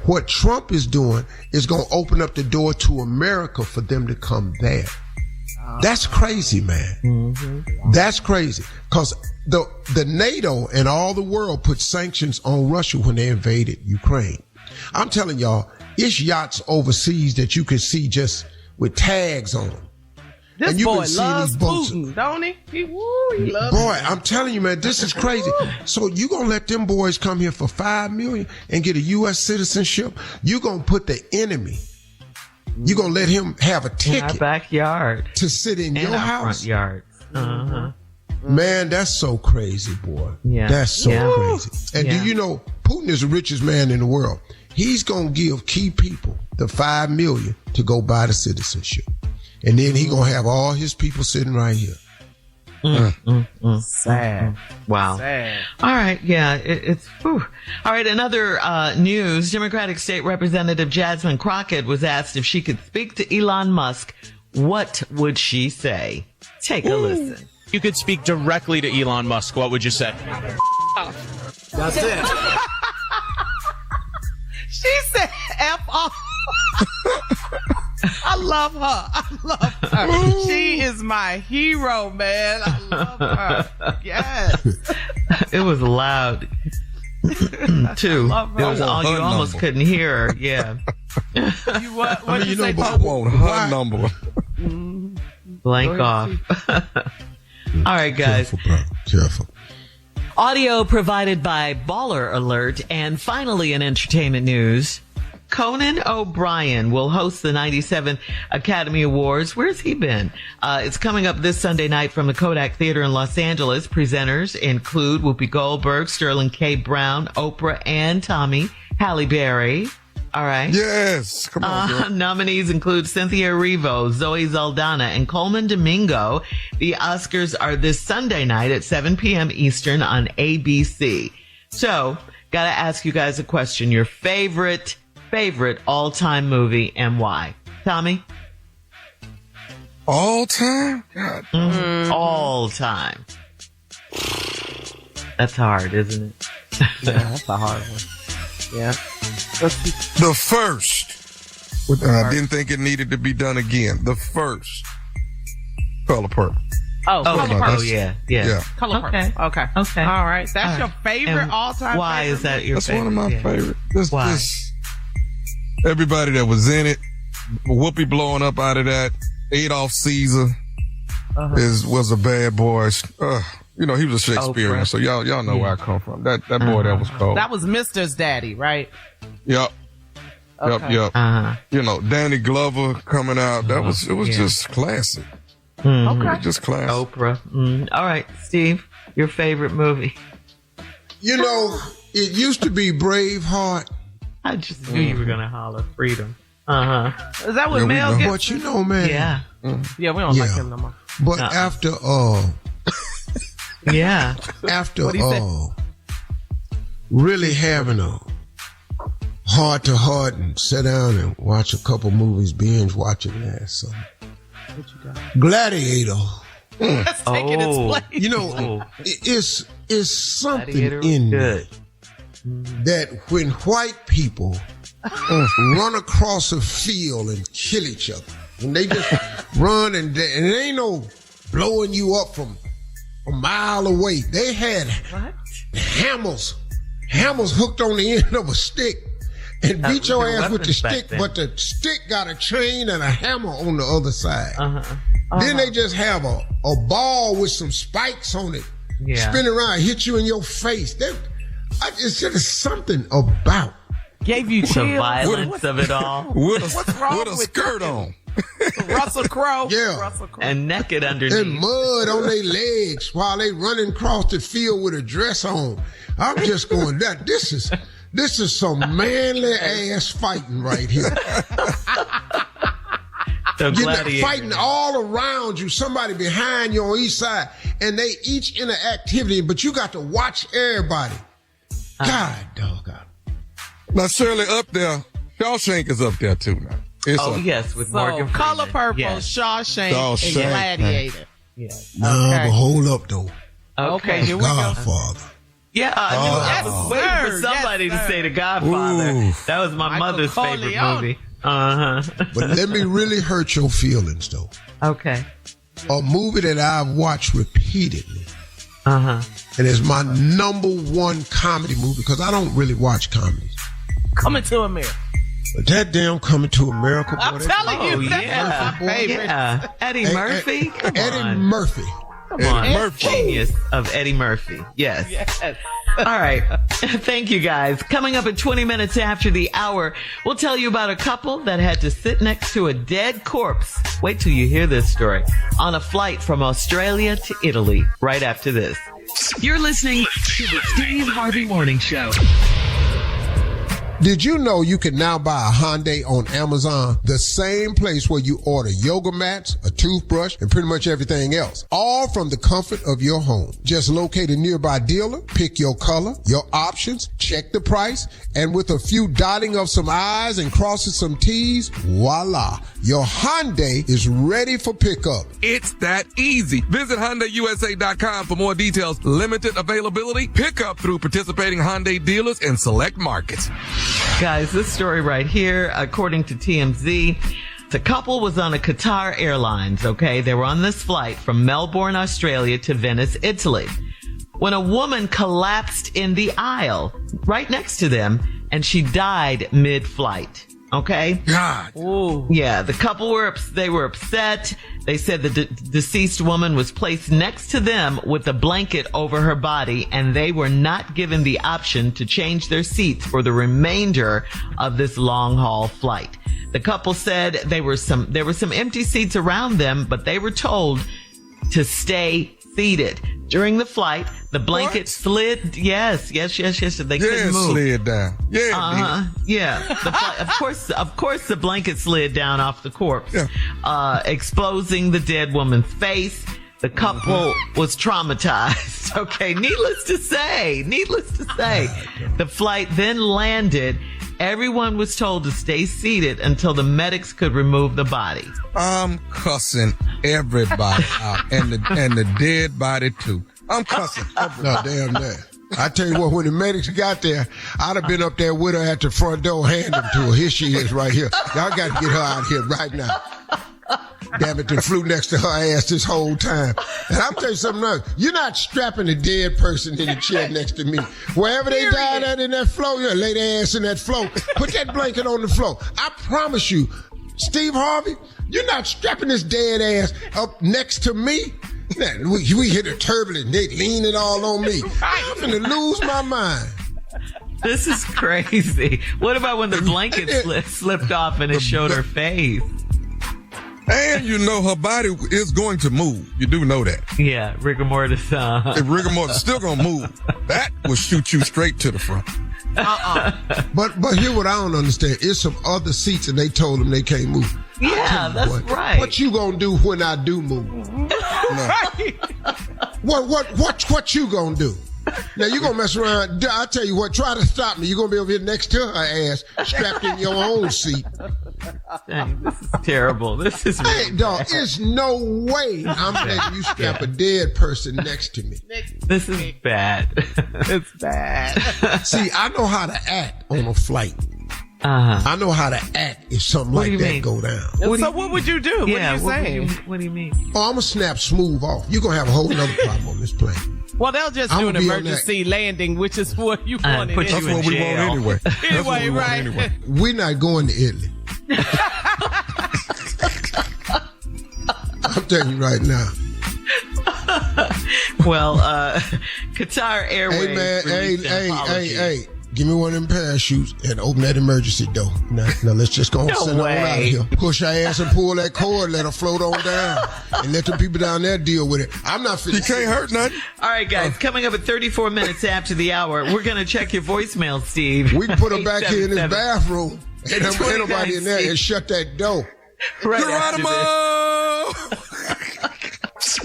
What Trump is doing is going to open up the door to America for them to come there. That's crazy, man. Mm-hmm. That's crazy. Because the NATO and all the world put sanctions on Russia when they invaded Ukraine. I'm telling y'all, it's yachts overseas that you can see just with tags on them. This and you boy can see loves these boats. Putin, don't he? He loves Boy, I'm telling you, man, this is crazy. So you gonna let them boys come here for $5 million and get a U.S. citizenship? You gonna put the enemy? You gonna let him have a ticket in our backyard to sit in your our house? Front yards. Uh-huh. Man, that's so crazy, boy. Yeah. That's so crazy. And do you know Putin is the richest man in the world? He's gonna give key people the $5 million to go buy the citizenship, and then he gonna have all his people sitting right here. Sad. Wow. Sad. All right. Yeah. It's. Whew. All right. Another news. Democratic State Representative Jasmine Crockett was asked if she could speak to Elon Musk. What would she say? Take a listen. You could speak directly to Elon Musk. What would you say? That's it. She said F off. I love her. She is my hero, man. I love her. Yes. It was loud, too. It was all, you almost couldn't hear her. Yeah. What did you say? I want her number. Blank off. All right, guys. Careful. Audio provided by Baller Alert. And finally, in entertainment news, Conan O'Brien will host the 97th Academy Awards. Where's he been? It's coming up this Sunday night from the Kodak Theater in Los Angeles. Presenters include Whoopi Goldberg, Sterling K. Brown, Oprah, and Tommy, Halle Berry. All right. Yes. Come on, girl. Nominees include Cynthia Erivo, Zoe Saldana, and Coleman Domingo. The Oscars are this Sunday night at 7 p.m. Eastern on ABC. So, gotta ask you guys a question. Your favorite all-time movie and why? Tommy? All time? God. Mm-hmm. All time. That's hard, isn't it? Yeah, that's a hard one. Yeah. The first. I didn't think it needed to be done again. The first. Color Purple. Color Purple. Oh, yeah. Color Purple. Okay. All right. That's your favorite all-time. Why is that your That's favorite? one of my favorite. Why? Everybody that was in it, Whoopi blowing up out of that, Adolf Caesar was a bad boy. He was a Shakespearean, so y'all know where I come from. That boy that was cold. That was Mr.'s daddy, right? Yep. Okay. Yep. Danny Glover coming out. It was just classic. Okay. Just class. Oprah. All right, Steve, your favorite movie? You know, it used to be Braveheart. I just knew you were going to holler freedom. Is that what Mel Gibson? But you know, man. Yeah. Yeah, we don't like him no more. But after Yeah. really having a heart to heart and sit down and watch a couple movies, binge watching that. So, Gladiator. Let's take it its place. You know, it's something Gladiator in good. that when white people run across a field and kill each other, when they just run and it ain't no blowing you up from a mile away. They had hammers hooked on the end of a stick and beat your ass with the stick, but the stick got a chain and a hammer on the other side. Then they just have a ball with some spikes on it, spin around, hit you in your face. It's just something about. Gave you The chills. violence of it all. What's wrong with a with skirt on? Russell Crowe? Yeah. Russell Crowe. And naked underneath. And mud on their legs while they running across the field with a dress on. I'm just going, this is some manly ass fighting right here. The You're Gladiator. fighting all around you, somebody behind you on each side, and they each in an activity, but you got to watch everybody. God, doggone. Now, Shirley, up there, Shawshank is up there too now. It's up. Yes, with So, Morgan Freeman. Color Purple, Yes. Shawshank, Shawshank. and Gladiator. Yes. No, Okay. but hold up though. Okay, here we go. Godfather. Yeah, I knew. I was Yes, waiting for sir. somebody Yes, to sir. say The Godfather. Ooh. That was my Michael mother's favorite Corleone. movie. But let me really hurt your feelings though. Okay. A movie that I've watched repeatedly, Uh-huh. and it's my number one comedy movie because I don't really watch comedies. Coming to America. But that damn Coming to America, boy, I'm telling Oh, you, that's yeah. my favorite. Yeah. Eddie Murphy? Come Eddie on. Murphy. Come on. Murphy. Genius of Eddie Murphy. Yes. Yes. All right. Thank you, guys. Coming up at 20 minutes after the hour, we'll tell you about a couple that had to sit next to a dead corpse. Wait till you hear this story. On a flight from Australia to Italy, right after this. You're listening to the Steve Harvey Morning Show. Did you know you can now buy a Hyundai on Amazon, the same place where you order yoga mats, a toothbrush, and pretty much everything else, all from the comfort of your home. Just locate a nearby dealer, pick your color, your options, check the price, and with a few dotting of some I's and crossing some T's, voila, your Hyundai is ready for pickup. It's that easy. Visit HyundaiUSA.com for more details. Limited availability. Pickup through participating Hyundai dealers in select markets. Guys, this story right here, according to TMZ, the couple was on a Qatar Airlines, okay? They were on this flight from Melbourne, Australia to Venice, Italy, when a woman collapsed in the aisle right next to them and she died mid-flight. Okay. God. Ooh. Yeah, the couple were upset. They said the deceased woman was placed next to them with a blanket over her body, and they were not given the option to change their seats for the remainder of this long haul flight. The couple said there were some empty seats around them, but they were told to stay seated. During the flight, the blanket slid. Yes. They couldn't move. Slid down. Yeah. Yeah. Of course, the blanket slid down off the corpse, exposing the dead woman's face. The couple was traumatized. Okay. Needless to say, the flight then landed. Everyone was told to stay seated until the medics could remove the body. I'm cussing everybody out, and the dead body too. I'm cussing. No, damn that. I tell you what, when the medics got there, I'd have been up there with her at the front door, hand them to her. Here she is right here. Y'all got to get her out here right now. Damn it, they flew next to her ass this whole time. And I'm telling you something else. You're not strapping a dead person in the chair next to me. Wherever they died at in that floor, you lay their ass in that floor. Put that blanket on the floor. I promise you, Steve Harvey, you're not strapping this dead ass up next to me. Man, we hit a turbulent, they leaning all on me. I'm gonna lose my mind. This is crazy. What about when the blanket slipped off and it showed her face? And And you know her body is going to move. You do know that. Yeah, rigor mortis. If rigor mortis is still going to move, that will shoot you straight to the front. But here what I don't understand is some other seats and they told them they can't move. Yeah, that's right. What you gonna do when I do move? Right. What you gonna do? Now you gonna mess around. I tell you what, try to stop me. You're gonna be over here next to her ass, strapped in your own seat. Dang, this is terrible. This is Hey, dog, there's no way I'm letting you strap a dead person next to me. This is bad. It's bad. See, I know how to act on a flight. I know how to act if something What do like you that mean? go down. What would you do? Yeah, what are you saying? what do you mean? Oh, I'm gonna snap smooth off. You're gonna have a whole nother problem on this plane. Well, they'll just I'm do an gonna be on emergency landing, which is what you wanted. put you That's in what we jail. want anyway. That's what Anyway, we want right. anyway. We're not going to Italy. I'm telling you right now. Well, Qatar Airways. Hey man, released an apology. hey. Give me one of them parachutes and open that emergency door. Now let's just go and No send her on way. out of here. Push her ass and pull that cord, let her float on down, and let the people down there deal with it. I'm not You finna. can't hurt nothing. All right, guys, coming up at 34 minutes after the hour, we're going to check your voicemail, Steve. We can put her back here in this 877. bathroom. Ain't nobody in there and shut that door. Right after Geronimo!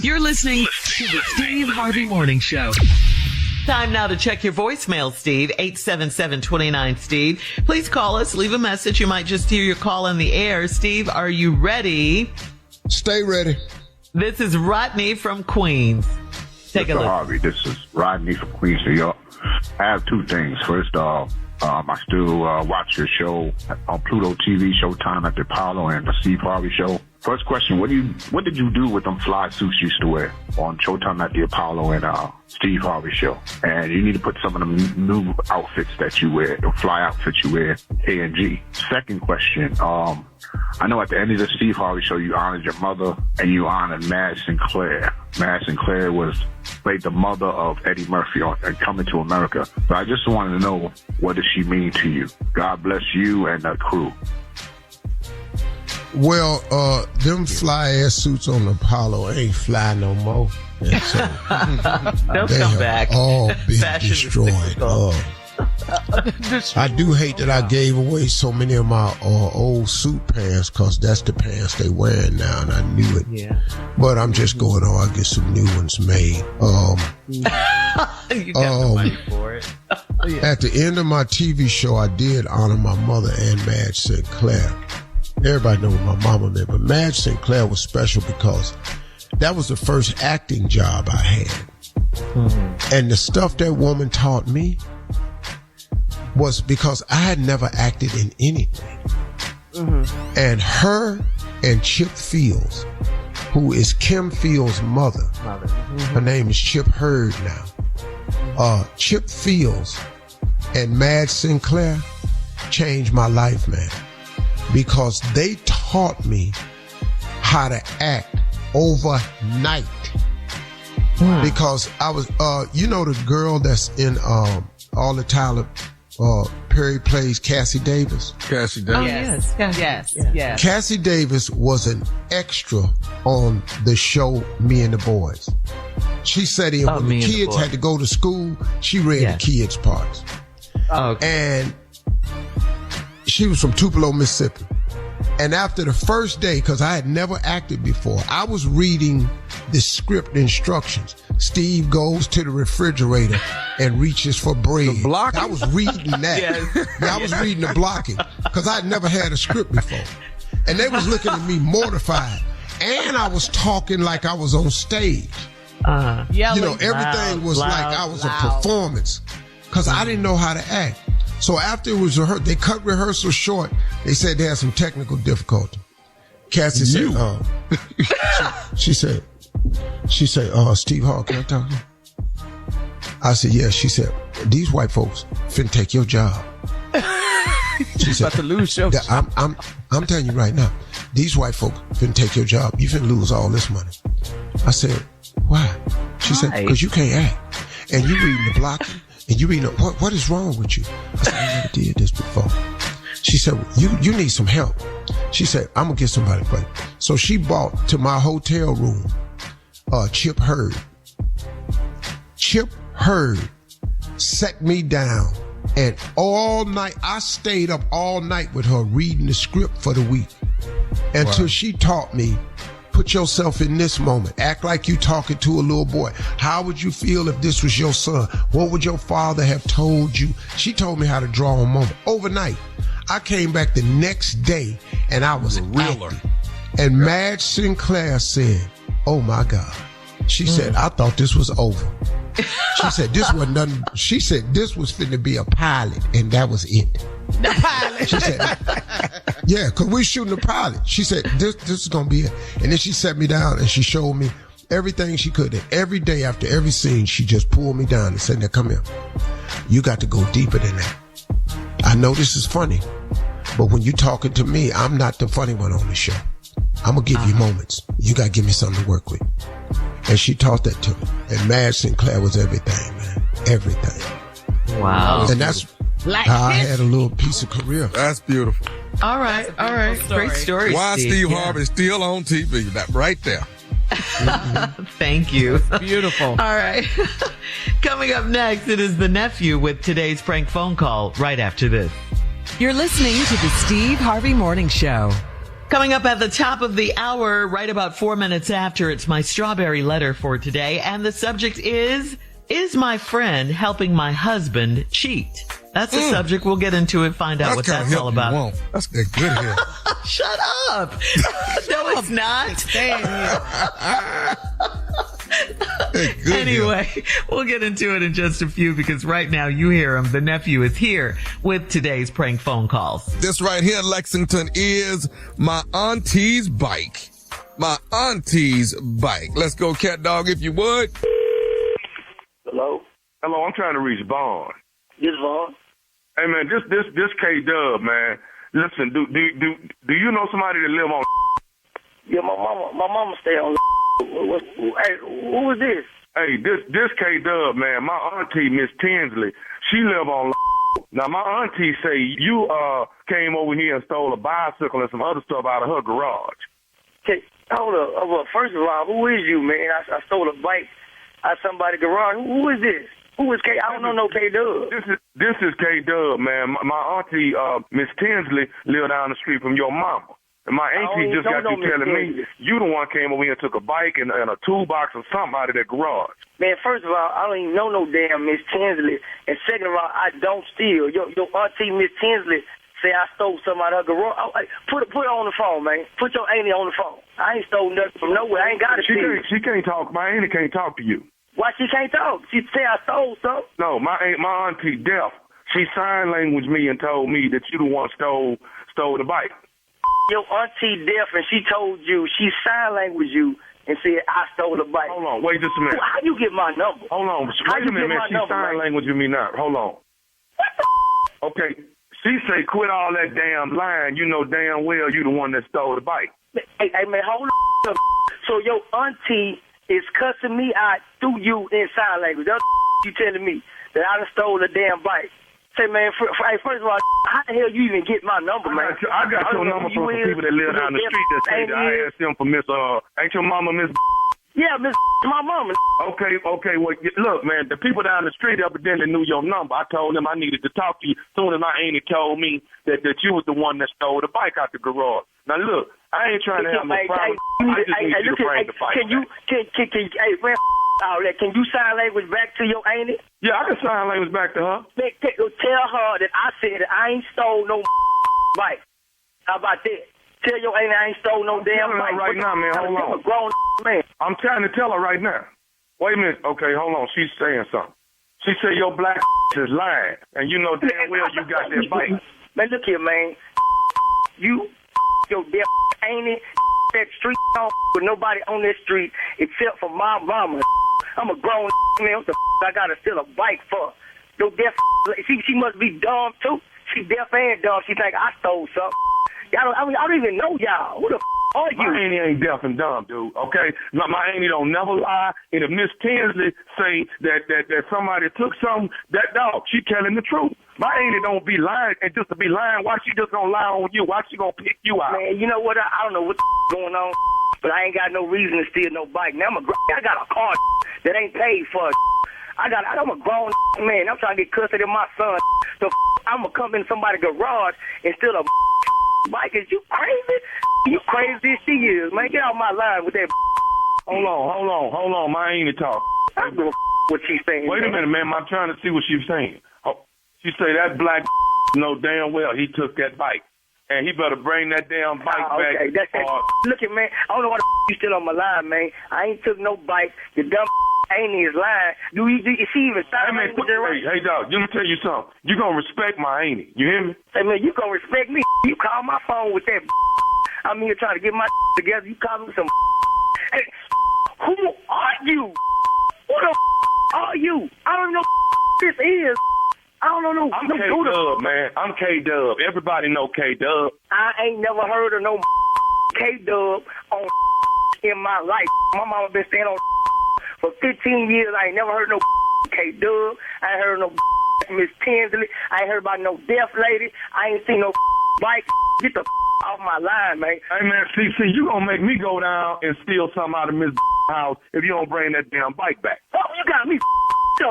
You're listening to the Steve Harvey Morning Show. Time now to check your voicemail, Steve. 877-29-STEVE. Please call us. Leave a message. You might just hear your call on the air. Steve, are you ready? Stay ready. This is Rodney from Queens. Take a Mr. look. Harvey, this is Rodney from Queens, New York. I have two things. First off, I still watch your show on Pluto TV, Showtime at the Apollo, and the Steve Harvey Show. First question, what did you do with them fly suits you used to wear on Showtime at the Apollo and Steve Harvey Show? And you need to put some of them new outfits that you wear, the fly outfits you wear, A&G. Second question, I know at the end of the Steve Harvey Show, you honored your mother and you honored Madge Sinclair. Madge Sinclair played the mother of Eddie Murphy on Coming to America. So I just wanted to know, what does she mean to you? God bless you and the crew. Well, them fly ass suits on the Apollo ain't fly no more. And so They'll they come have back. all been Fashion is destroyed. cyclical. I do hate that I gave away so many of my old suit pants, because that's the pants they wearing now, and I knew it. Yeah. But I'm just going on. I'll get some new ones made. You got the money for it. At the end of my TV show, I did honor my mother and Madge Sinclair. Everybody knows my mama meant, but Madge Sinclair was special because that was the first acting job I had. And the stuff that woman taught me was because I had never acted in anything. And her and Chip Fields, who is Kim Fields' mother, her name is Chip Hurd now. Chip Fields and Madge Sinclair changed my life, man, because they taught me how to act overnight. Because I was, you know, the girl that's in all the Tyler Perry plays, Cassie Davis. Cassie Davis. Yes. Cassie Davis was an extra on the show Me and the Boys. She sat in when the kids had to go to school. She read the kids' parts. And she was from Tupelo, Mississippi. And after the first day, because I had never acted before, I was reading the script instructions. Steve goes to the refrigerator and reaches for bread. The blocking? I was reading that. I was reading the blocking because I'd never had a script before. And they was looking at me mortified. And I was talking like I was on stage. You know, everything was like I was a performance because I didn't know how to act. So after it was rehearsed, they cut rehearsal short. They said they had some technical difficulty. Cassie said, she said, Steve Hall, can I talk to you? I said, yeah. She said, these white folks finna take your job. She said, about to lose your I'm telling you right now, these white folks finna take your job. You finna lose all this money. I said, why? She said, because you can't act. And you reading the blocking. And you read, what is wrong with you? I said, I never did this before. She said, you need some help. She said, I'm going to get somebody to play. So she bought to my hotel room Chip Hurd. Chip Hurd set me down, and all night, I stayed up all night with her reading the script for the week until she taught me, put yourself in this moment. Act like you talking to a little boy. How would you feel if this was your son? What would your father have told you? She told me how to draw a moment overnight. I came back the next day and I was acting. And Madge Sinclair said, oh my God. She said, I thought this was over. She said, this wasn't nothing. She said, this was finna be a pilot, and that was it. The pilot. She said, yeah, because we shooting a pilot. She said, this is going to be it. And then she sat me down and she showed me everything she could. And every day after every scene, she just pulled me down and said, now come here. You got to go deeper than that. I know this is funny, but when you talking to me, I'm not the funny one on the show. I'm going to give you moments. You got to give me something to work with. And she taught that to me. And Madge Sinclair was everything, man. Everything. Wow. And that's how I had a little piece of career. That's beautiful. All right. Great story. Why Steve Harvey still on TV? That right there. Thank you. Beautiful. All right. Coming up next, it is the nephew with today's prank phone call right after this. You're listening to the Steve Harvey Morning Show. Coming up at the top of the hour, right about 4 minutes after, it's my strawberry letter for today. And the subject is my friend helping my husband cheat? That's the subject. We'll get into it, find out what that's all about. That's good here. Shut up. No, it's not. Staying here. Anyway, we'll get into it in just a few because right now you hear him. The nephew is here with today's prank phone calls. This right here in Lexington is my auntie's bike. My auntie's bike. Let's go, cat dog, if you would. Hello, I'm trying to reach Vaughn. This Vaughn? Hey man, this K-Dub, man. Listen, do you know somebody that live on? Yeah, my mama stay on. Hey, who is this? Hey, this K-Dub, man. My auntie, Miss Tinsley, she live on. Now my auntie say you came over here and stole a bicycle and some other stuff out of her garage. Okay, hold up. Well, first of all, who is you, man? I stole a bike out of somebody's garage. Who is this? Who is K? I don't know no K-Dub. This is K-Dub, man. My auntie, Miss Tinsley, live down the street from your mama. And my auntie just got you telling me you the one came over here and took a bike and a toolbox or something out of that garage. Man, first of all, I don't even know no damn Miss Tinsley. And second of all, I don't steal. Your auntie, Miss Tinsley, say I stole something out of her garage. Put her on the phone, man. Put your auntie on the phone. I ain't stole nothing from nowhere. I ain't got to steal. She can't talk. My auntie can't talk to you. Why she can't talk? She say I stole something. No, my auntie deaf. She sign language me and told me that you the one stole the bike. Your auntie deaf and she told you, she sign language you and said I stole the bike. Hold on, wait just a minute. Well, how you get my number? Hold on, wait a minute, man. She sign language with me now. Hold on. What the Okay, she say quit all that damn lying. You know damn well you the one that stole the bike. Hey man, hold up. So your auntie is cussing me out through you in sign language. That's you telling me that I done stole the damn bike. Say, man, first of all, how the hell you even get my number, man? I got your number from some people that live down the street that say that I asked them for Miss, ain't your mama Miss? Yeah, Miss, my mama. Okay, well, look, man, the people down the street evidently knew your number. I told them I needed to talk to you. Soon as my auntie told me that you was the one that stole the bike out the garage. Now, look, I ain't trying to have no problem. I just need you to bring the bike. Hey, man, all that. Can you sign language back to your auntie? Yeah, I can sign language back to her. Tell her that I said that I ain't stole no bike. How about that? Tell your auntie I ain't stole no damn bike. Right now, man, hold on. I'm a grown man. I'm trying to tell her right now. Wait a minute. Okay, hold on. She's saying something. She said your black is lying, and you know damn well you got that bike. Man, look here, man. You, your damn auntie, that street with nobody on this street except for my mama. I'm a grown man. What the I gotta steal a bike for? No deaf. She must be dumb, too. She deaf and dumb. She think I stole something. I don't even know y'all. Who the are you? My auntie ain't deaf and dumb, dude. Okay, my auntie don't never lie. And if Miss Tinsley say that somebody took something, that dog, she telling the truth. My auntie don't be lying, and just to be lying, why she just gonna lie on you? Why she gonna pick you out? Man, you know what? I don't know what's going on, but I ain't got no reason to steal no bike. Now I got a car that ain't paid for. I'm a grown man. I'm trying to get custody of my son. So I'm gonna come in somebody's garage and steal a bike. Is you crazy? You crazy as she is, man. Get out my line with that. Hold on. My auntie talk. I don't give a what she's saying. Wait a minute, man. I'm trying to see what she's saying. Oh, she say that black know damn well he took that bike. And he better bring that damn bike back. Okay, that's look at, man. I don't know why you still on my line, man. I ain't took no bike. The dumb ain't his line. Do you see even sign? Hey, dog, let me tell you something. You gonna respect my auntie. You hear me? Hey, man, you gonna respect me. You call my phone with that. I'm here trying to get my together. You call me some. Hey, who are you? Who the are you? I don't know this is. I don't know. I'm K-Dub, man. I'm K-Dub. Everybody know K-Dub. I ain't never heard of no K-Dub on in my life. My mama been staying on for 15 years. I ain't never heard no K-Dub. I ain't heard no Miss Tinsley. I ain't heard about no deaf lady. I ain't seen no bike. Get the off my line, man. Hey, man, see, you gonna make me go down and steal something out of Miss house if you don't bring that damn bike back. Oh, you got me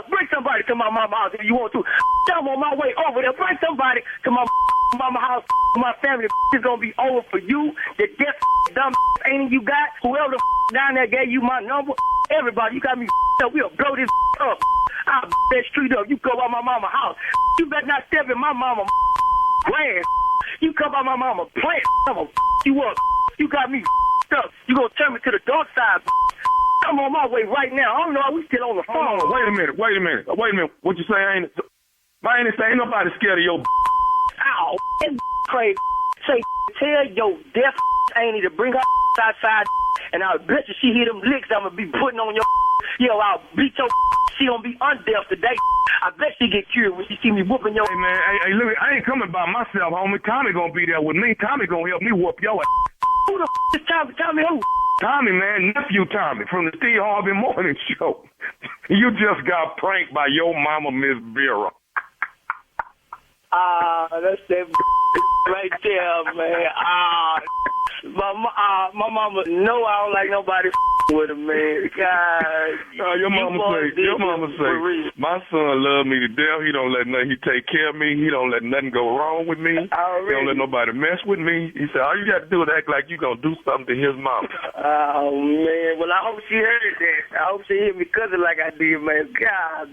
bring somebody to my mama house if you want to. I'm on my way over there. Bring somebody to my mama house. My family is gonna be over for you. The deaf dumb ain't you got. Whoever down there gave you my number. Everybody, you got me up. We'll blow this up. I'll that street up. You go by my mama house. You better not step in my mama grass. You come by my mama plant. I'm gonna you up. You got me up. You gonna turn me to the dark side. I'm on my way right now. I don't know. We still on the phone. Wait a minute. What you say? My auntie say ain't nobody scared of your. Ow, that crazy. Say, tell your deaf auntie to bring her outside, and I'll bet you she hear them licks I'm gonna be putting on your. Yo, I'll beat your. She gonna be undeaf today. I bet she get cured when she see me whooping your. Hey man, hey, look, I ain't coming by myself, homie. Tommy gonna be there with me. Tommy gonna help me whoop your. Who the is Tommy? Tommy who? Tommy, man, nephew Tommy from the Steve Harvey Morning Show. You just got pranked by your mama, Miss Vera. That's that right there, man. My mama, no, I don't like nobody with her, man. God, your mama say, my son love me to death. He don't let nothing. He take care of me. He don't let nothing go wrong with me. He don't let nobody mess with me. He said, all you got to do is act like you gonna do something to his mama. Oh man, well I hope she heard that. I hope she hear me cousin like I did, man. God,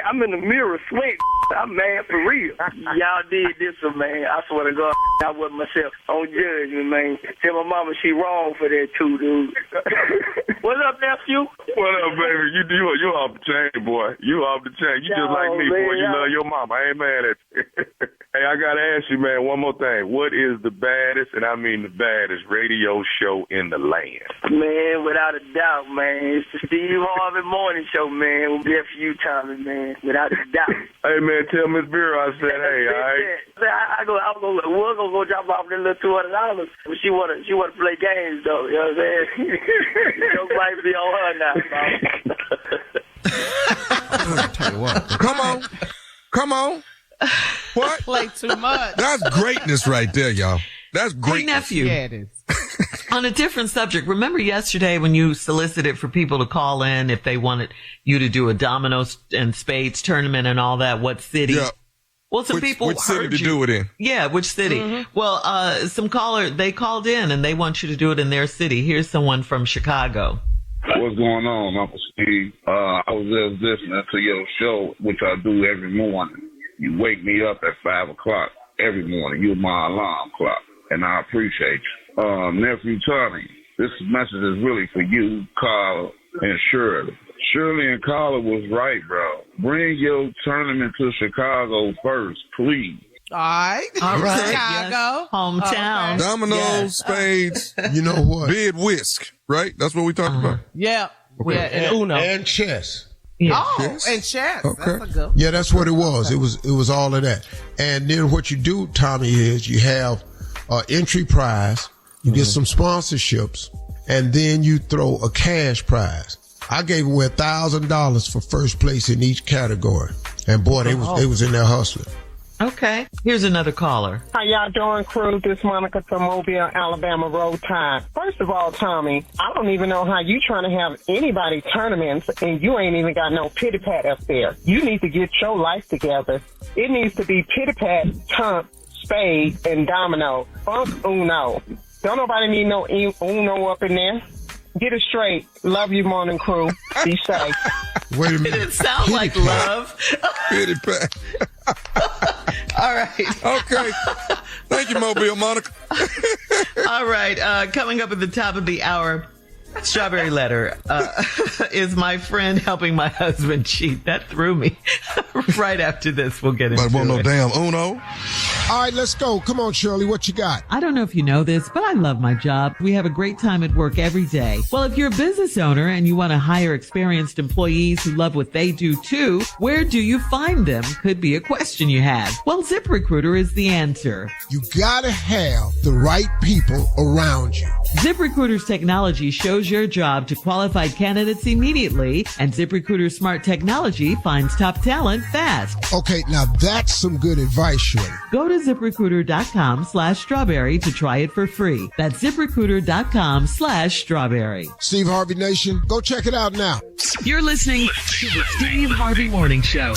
I'm in the mirror sweat. I'm mad for real. Y'all did this one, man. I swear to God, I wasn't myself. Don't judge me, man. Tell my mama she wrong for that too, dude. What's up, nephew? What up, baby? You off the chain, boy. You off the chain. You just like me, man, boy. You love your mama. I ain't mad at you. Hey, I gotta ask you, man, one more thing. What is the baddest, and I mean the baddest, radio show in the land? Man, without a doubt, man. It's the Steve Harvey Morning Show, man. With Nephew Tommy, man. Without a doubt. Hey, man, tell Miss Vera I said, hey, all right? We're gonna go drop off that little $200. But she wanna play games, though. You know what I'm saying? Don't might be on her now, I'll tell you what. Come on. What? Play too much. That's greatness right there, y'all. That's great. Hey, nephew. Yeah, it is. On a different subject, remember yesterday when you solicited for people to call in if they wanted you to do a dominoes and spades tournament and all that? What city? Yeah. Well, some people which city heard to you. do it in? Yeah, which city? Mm-hmm. Well, some caller, they called in and they want you to do it in their city. Here's someone from Chicago. What's going on, Uncle Steve? I was just listening to your show, which I do every morning. You wake me up at 5 o'clock every morning. You're my alarm clock, and I appreciate you. Nephew Tommy, this message is really for you, Carl, and Shirley. Shirley and Carla was right, bro. Bring your tournament to Chicago first, please. All right. Chicago. Yes. Hometown. Okay. Dominoes, spades. You know what? Bid whisk, right? That's what we talking about. Yeah. Okay. Yeah, and Uno. And chess. Yeah. Oh, Chess. and chess. Okay. That's a good one. Yeah, that's what it was. It was all of that. And then what you do, Tommy, is you have entry prize, You get some sponsorships, and then you throw a cash prize. I gave away $1,000 for first place in each category. And boy, they was in there hustling. Okay. Here's another caller. How y'all doing, crew? This is Monica from Mobile, Alabama, Roll Tide. First of all, Tommy, I don't even know how you trying to have anybody tournaments and you ain't even got no pity pat up there. You need to get your life together. It needs to be pity pat, trump, spade, and domino. Funk Uno. Don't nobody need no Uno up in there. Get it straight. Love you, morning crew. Be safe. Wait a minute. It sounds like love. Pity pat. All right. Okay. Thank you, Mobile Monica. All right. Coming up at the top of the hour, Strawberry Letter is my friend helping my husband cheat. That threw me. Right after this, we'll get into it. But won't no damn Uno. All right, let's go. Come on, Shirley, what you got? I don't know if you know this, but I love my job. We have a great time at work every day. Well, if you're a business owner and you want to hire experienced employees who love what they do too, where do you find them? Could be a question you have. Well, ZipRecruiter is the answer. You gotta have the right people around you. ZipRecruiter's technology shows your job to qualified candidates immediately, and ZipRecruiter's smart technology finds top talent fast. Okay, now that's some good advice, Shirley. Go to ZipRecruiter.com/strawberry to try it for free. That's ZipRecruiter.com/strawberry. Steve Harvey Nation, go check it out now. You're listening to the Steve Harvey Morning Show.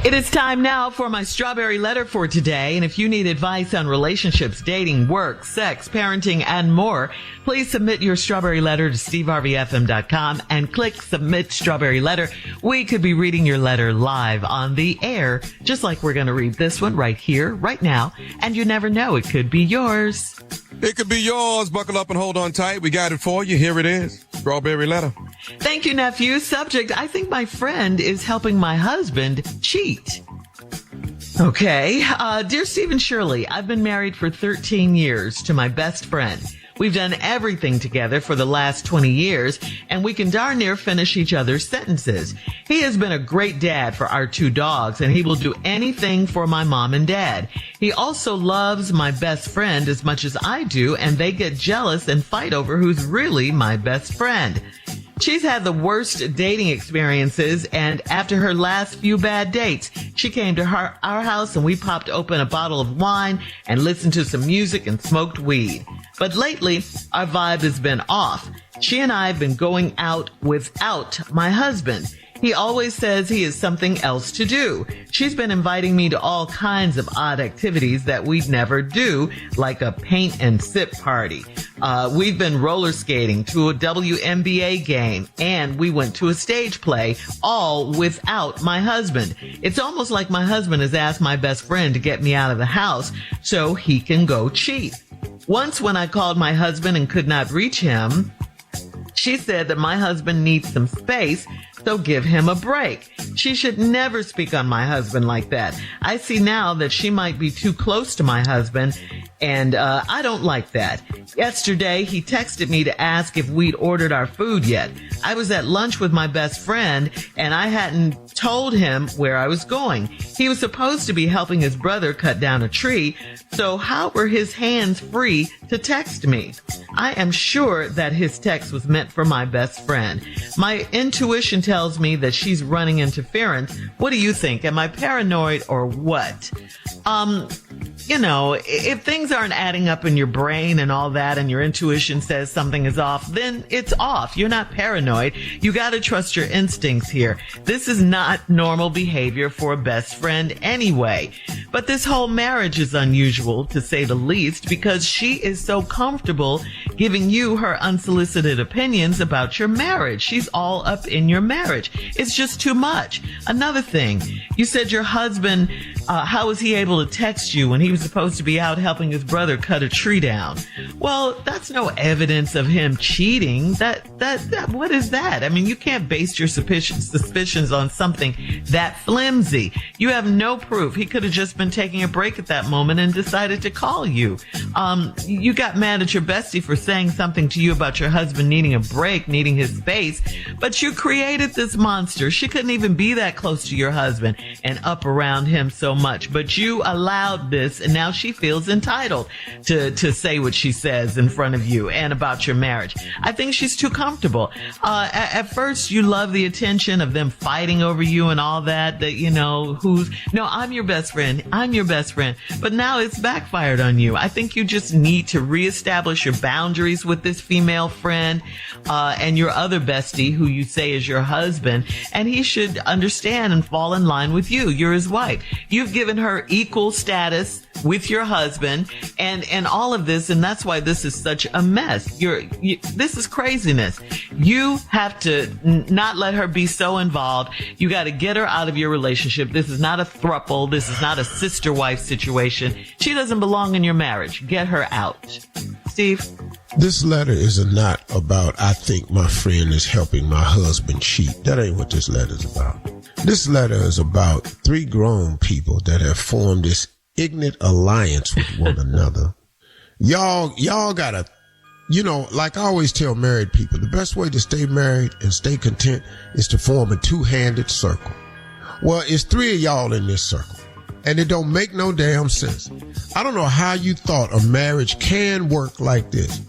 It is time now for my Strawberry Letter for today. And if you need advice on relationships, dating, work, sex, parenting, and more, please submit your Strawberry Letter to steveharveyfm.com and click Submit Strawberry Letter. We could be reading your letter live on the air, just like we're going to read this one right here, right now. And you never know, it could be yours. It could be yours. Buckle up and hold on tight. We got it for you. Here it is. Strawberry Letter. Thank you, nephew. Subject: I think my friend is helping my husband cheat. Okay. Dear Steve and Shirley, I've been married for 13 years to my best friend. We've done everything together for the last 20 years, and we can darn near finish each other's sentences. He has been a great dad for our 2 dogs, and he will do anything for my mom and dad. He also loves my best friend as much as I do, and they get jealous and fight over who's really my best friend. She's had the worst dating experiences, and after her last few bad dates, she came to our house and we popped open a bottle of wine and listened to some music and smoked weed. But lately, our vibe has been off. She and I have been going out without my husband. He always says he has something else to do. She's been inviting me to all kinds of odd activities that we'd never do, like a paint and sip party. We've been roller skating to a WNBA game, and we went to a stage play, all without my husband. It's almost like my husband has asked my best friend to get me out of the house so he can go cheat. Once when I called my husband and could not reach him, she said that my husband needs some space, so give him a break. She should never speak on my husband like that. I see now that she might be too close to my husband, and I don't like that. Yesterday, he texted me to ask if we'd ordered our food yet. I was at lunch with my best friend, and I hadn't told him where I was going. He was supposed to be helping his brother cut down a tree, so how were his hands free to text me? I am sure that his text was meant for my best friend. My intuition tells me that she's running interference. What do you think? Am I paranoid or what? You know, if things aren't adding up in your brain and all that, and your intuition says something is off, then it's off. You're not paranoid. You got to trust your instincts here. This is not normal behavior for a best friend anyway. But this whole marriage is unusual, to say the least, because she is so comfortable giving you her unsolicited opinions about your marriage. She's all up in your marriage. It's just too much. Another thing, you said your husband, how was he able to text you when he was supposed to be out helping his brother cut a tree down? Well, that's no evidence of him cheating. That what is that? I mean, you can't base your suspicions on something that flimsy. You have no proof. He could have just been taking a break at that moment and decided to call you. You got mad at your bestie for saying something to you about your husband needing a break, needing his space, but you created this monster. She couldn't even be that close to your husband and up around him so much, but you allowed this, and now she feels entitled to say what she says in front of you and about your marriage. I think she's too comfortable. At first, you love the attention of them fighting over you and all that, I'm your best friend. I'm your best friend. But now it's backfired on you. I think you just need to reestablish your boundaries with this female friend, and your other bestie who you say is your husband, and he should understand and fall in line with you. You're his wife. You've given her equal status with your husband and all of this, and that's why this is such a mess. This is craziness. You have to not let her be so involved. You got to get her out of your relationship. This is not a throuple. This is not a sister-wife situation. She doesn't belong in your marriage. Get her out. Steve? This letter is not about, I think my friend is helping my husband cheat. That ain't what this letter is about. This letter is about 3 grown people that have formed this ignorant alliance with one another. Y'all gotta, like I always tell married people, the best way to stay married and stay content is to form a 2-handed circle. Well, it's 3 of y'all in this circle, and it don't make no damn sense. I don't know how you thought a marriage can work like this.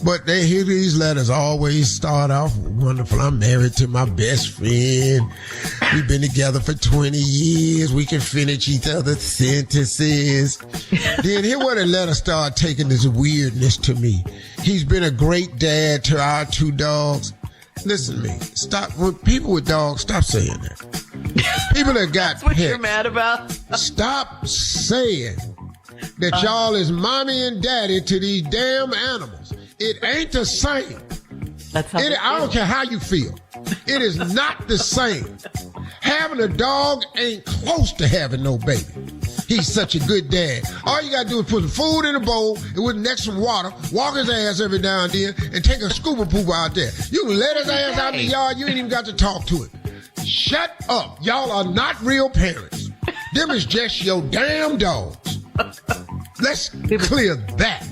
But they hear these letters always start off wonderful. I'm married to my best friend. We've been together for 20 years. We can finish each other's sentences. Then here where the letter start taking this weirdness to me. He's been a great dad to our 2 dogs. Listen to me. Stop. When people with dogs, stop saying that. People that got That's what pets, you're mad about? Stop saying that y'all is mommy and daddy to these damn animals. It ain't the same. That's how I don't care how you feel. It is not the same. Having a dog ain't close to having no baby. He's such a good dad. All you gotta do is put some food in a bowl and with next some water, walk his ass every now and then, and take a scuba poop out there. You can let his ass out in the yard, you ain't even got to talk to him. Shut up. Y'all are not real parents. Them is just your damn dogs. Let's clear that.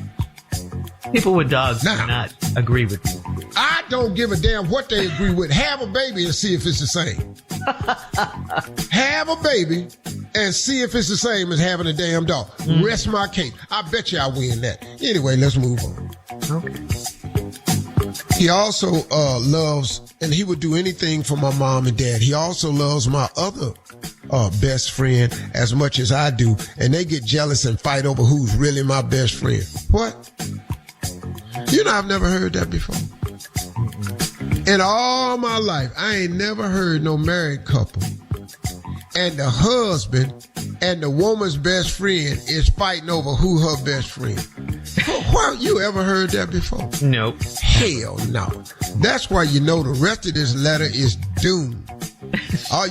People with dogs do not agree with you. I don't give a damn what they agree with. Have a baby and see if it's the same. Have a baby and see if it's the same as having a damn dog. Rest my case. I bet you I win that. Anyway, let's move on. Okay. He also loves, and he would do anything for my mom and dad. He also loves my other best friend as much as I do, and they get jealous and fight over who's really my best friend. What? I've never heard that before. In all my life, I ain't never heard no married couple and the husband and the woman's best friend is fighting over who her best friend. Why you ever heard that before? Nope. Hell no. That's why you know the rest of this letter is doomed. All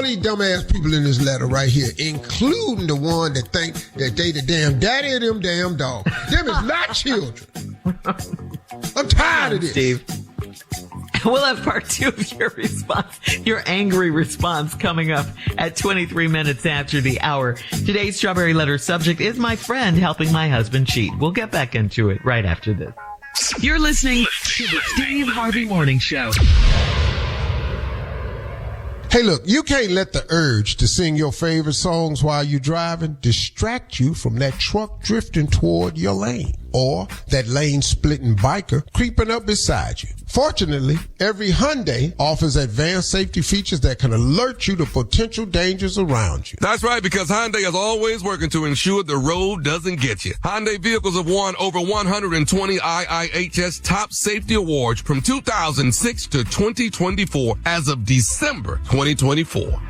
these dumbass people in this letter right here, including the one that think that they the damn daddy of them damn dogs. Them is not children. I'm tired of this. Steve. We'll have part 2 of your response, your angry response, coming up at 23 minutes after the hour. Today's Strawberry Letter subject is my friend helping my husband cheat. We'll get back into it right after this. You're listening to the Steve Harvey Morning Show. Hey, look, you can't let the urge to sing your favorite songs while you're driving distract you from that truck drifting toward your lane or that lane-splitting biker creeping up beside you. Fortunately, every Hyundai offers advanced safety features that can alert you to potential dangers around you. That's right, because Hyundai is always working to ensure the road doesn't get you. Hyundai vehicles have won over 120 IIHS top safety awards from 2006 to 2024 as of December 2024. All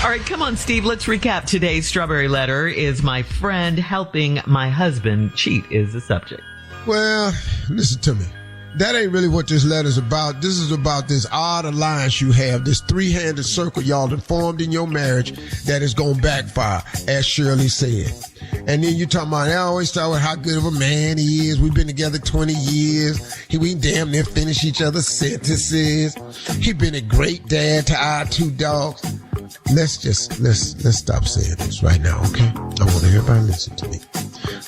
right, come on, Steve. Let's recap. Today's Strawberry Letter is my friend helping my husband cheat is the subject. Well, listen to me. That ain't really what this letter's about. This is about this odd alliance you have, this 3-handed circle y'all done formed in your marriage that is going to backfire, as Shirley said. And then you talking about, I always start with how good of a man he is. We've been together 20 years. We damn near finish each other's sentences. He been a great dad to our 2 dogs. Let's stop saying this right now, okay? I want everybody to listen to me.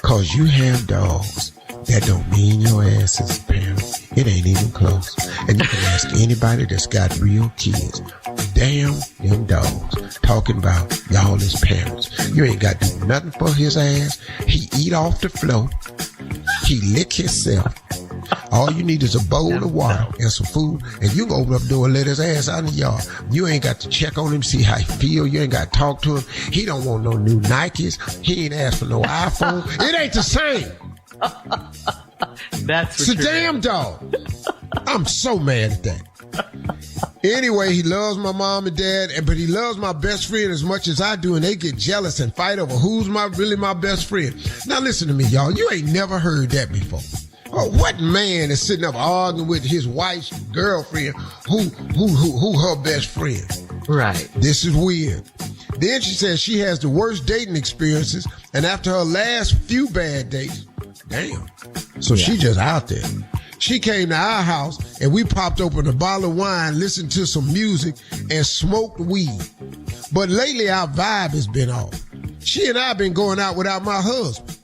Cause you have dogs that don't mean your ass is a parent. It ain't even close. And you can ask anybody that's got real kids. Damn them dogs talking about y'all as parents. You ain't got to do nothing for his ass. He eat off the floor. He lick himself. All you need is a bowl of water and some food, and you can open up the door and let his ass out in the yard. You ain't got to check on him, see how he feel. You ain't got to talk to him. He don't want no new Nikes. He ain't asked for no iPhone. It ain't the same. That's it's a damn dog. I'm so mad at that. Anyway, he loves my mom and dad, but he loves my best friend as much as I do, and they get jealous and fight over who's really my best friend. Now listen to me, y'all. You ain't never heard that before. Oh, what man is sitting up arguing with his wife's girlfriend who her best friend? Right. This is weird. Then she says she has the worst dating experiences, and after her last few bad dates, damn. So she just out there. She came to our house, and we popped open a bottle of wine, listened to some music, and smoked weed. But lately, our vibe has been off. She and I have been going out without my husband.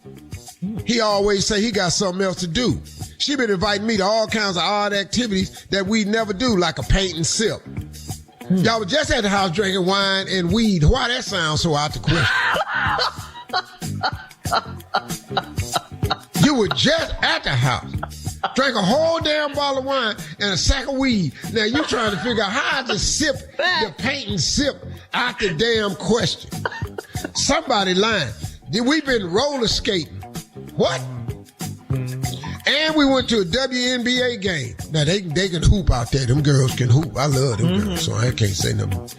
He always say he got something else to do. She been inviting me to all kinds of odd activities that we never do, like a paint and sip. Y'all were just at the house drinking wine and weed. Why that sounds so out the question? You were just at the house. Drank a whole damn bottle of wine and a sack of weed. Now you trying to figure out how I just sip the paint and sip out the damn question. Somebody lying. We've been roller skating. What? And we went to a WNBA game. Now they can hoop out there. Them girls can hoop. I love them girls, so I can't say nothing.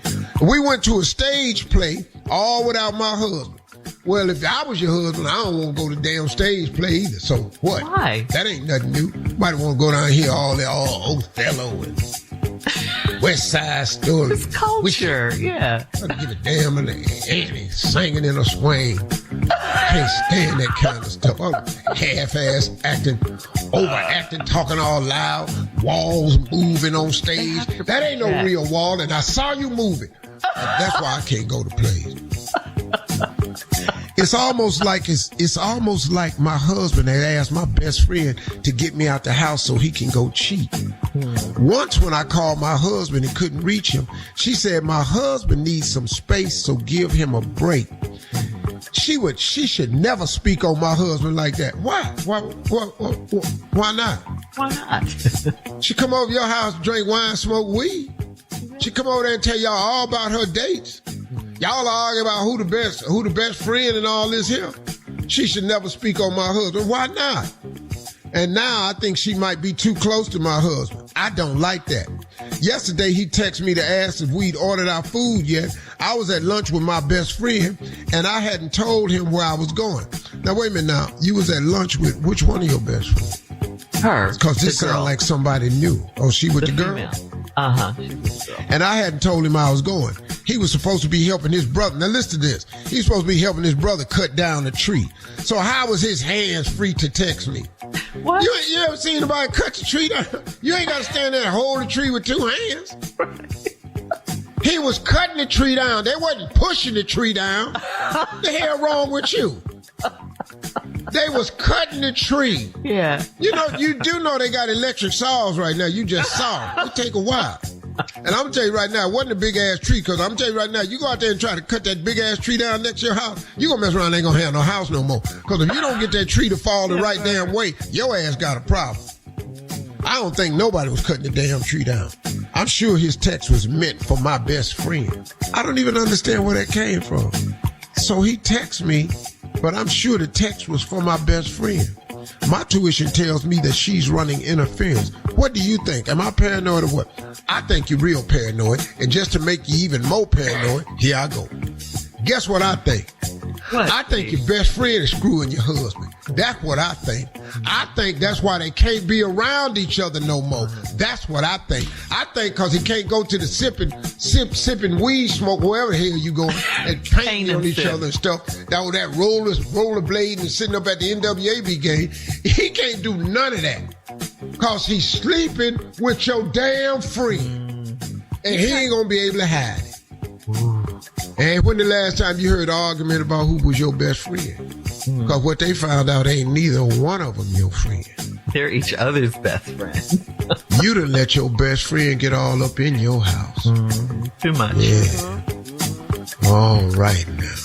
We went to a stage play all without my husband. Well, if I was your husband, I don't want to go to damn stage play either. So what? Why? That ain't nothing new. Might want to go down here all Othello and West Side Story. It's culture, yeah. I get a damn Annie singing in a swing. Can't stand that kind of stuff. Half-ass acting, overacting, talking all loud, walls moving on stage. That ain't no real wall, and I saw you move it. That's why I can't go to plays. It's almost like my husband had asked my best friend to get me out the house so he can go cheat. Once when I called my husband and couldn't reach him, she said my husband needs some space, so give him a break. She should never speak on my husband like that. Why? Why not? Why not? She come over your house, drink wine, smoke weed. She come over there and tell y'all all about her dates. Y'all argue about who the best friend and all this here. She should never speak on my husband. Why not? And now I think she might be too close to my husband. I don't like that. Yesterday he texted me to ask if we'd ordered our food yet. I was at lunch with my best friend and I hadn't told him where I was going. Now wait a minute now. You was at lunch with which one of your best friends? Her. Because this sounds like somebody new. Oh, she with the girl? Female. Uh-huh. And I hadn't told him I was going. He was supposed to be helping his brother. Now listen to this. He's supposed to be helping his brother cut down a tree. So how was his hands free to text me? What? You ever seen anybody cut the tree down? You ain't got to stand there and hold the tree with two hands. He was cutting the tree down. They wasn't pushing the tree down. The hell wrong with you? They was cutting the tree. Yeah. You know, you do know they got electric saws right now. You just saw. It take a while. And I'm going to tell you right now, it wasn't a big-ass tree, because I'm going to tell you right now, you go out there and try to cut that big-ass tree down next to your house, you going to mess around and ain't going to have no house no more. Because if you don't get that tree to fall the right damn way, your ass got a problem. I don't think nobody was cutting the damn tree down. I'm sure his text was meant for my best friend. I don't even understand where that came from. So he texted me, but I'm sure the text was for my best friend. My tuition tells me that she's running interference. What do you think? Am I paranoid or what? I think you're real paranoid. And just to make you even more paranoid, here I go. Guess what I think? What? I think your best friend is screwing your husband. That's what I think. I think that's why they can't be around each other no more. That's what I think. I think because he can't go to the sipping weed smoke, wherever the hell you going, and painting on each other and stuff. That rollerblading and sitting up at the NWAB game. He can't do none of that because he's sleeping with your damn friend. And he ain't going to be able to hide it. And when the last time you heard an argument about who was your best friend? Because what they found out ain't neither one of them your friend. They're each other's best friend. You done let your best friend get all up in your house. Too much. Yeah. All right now.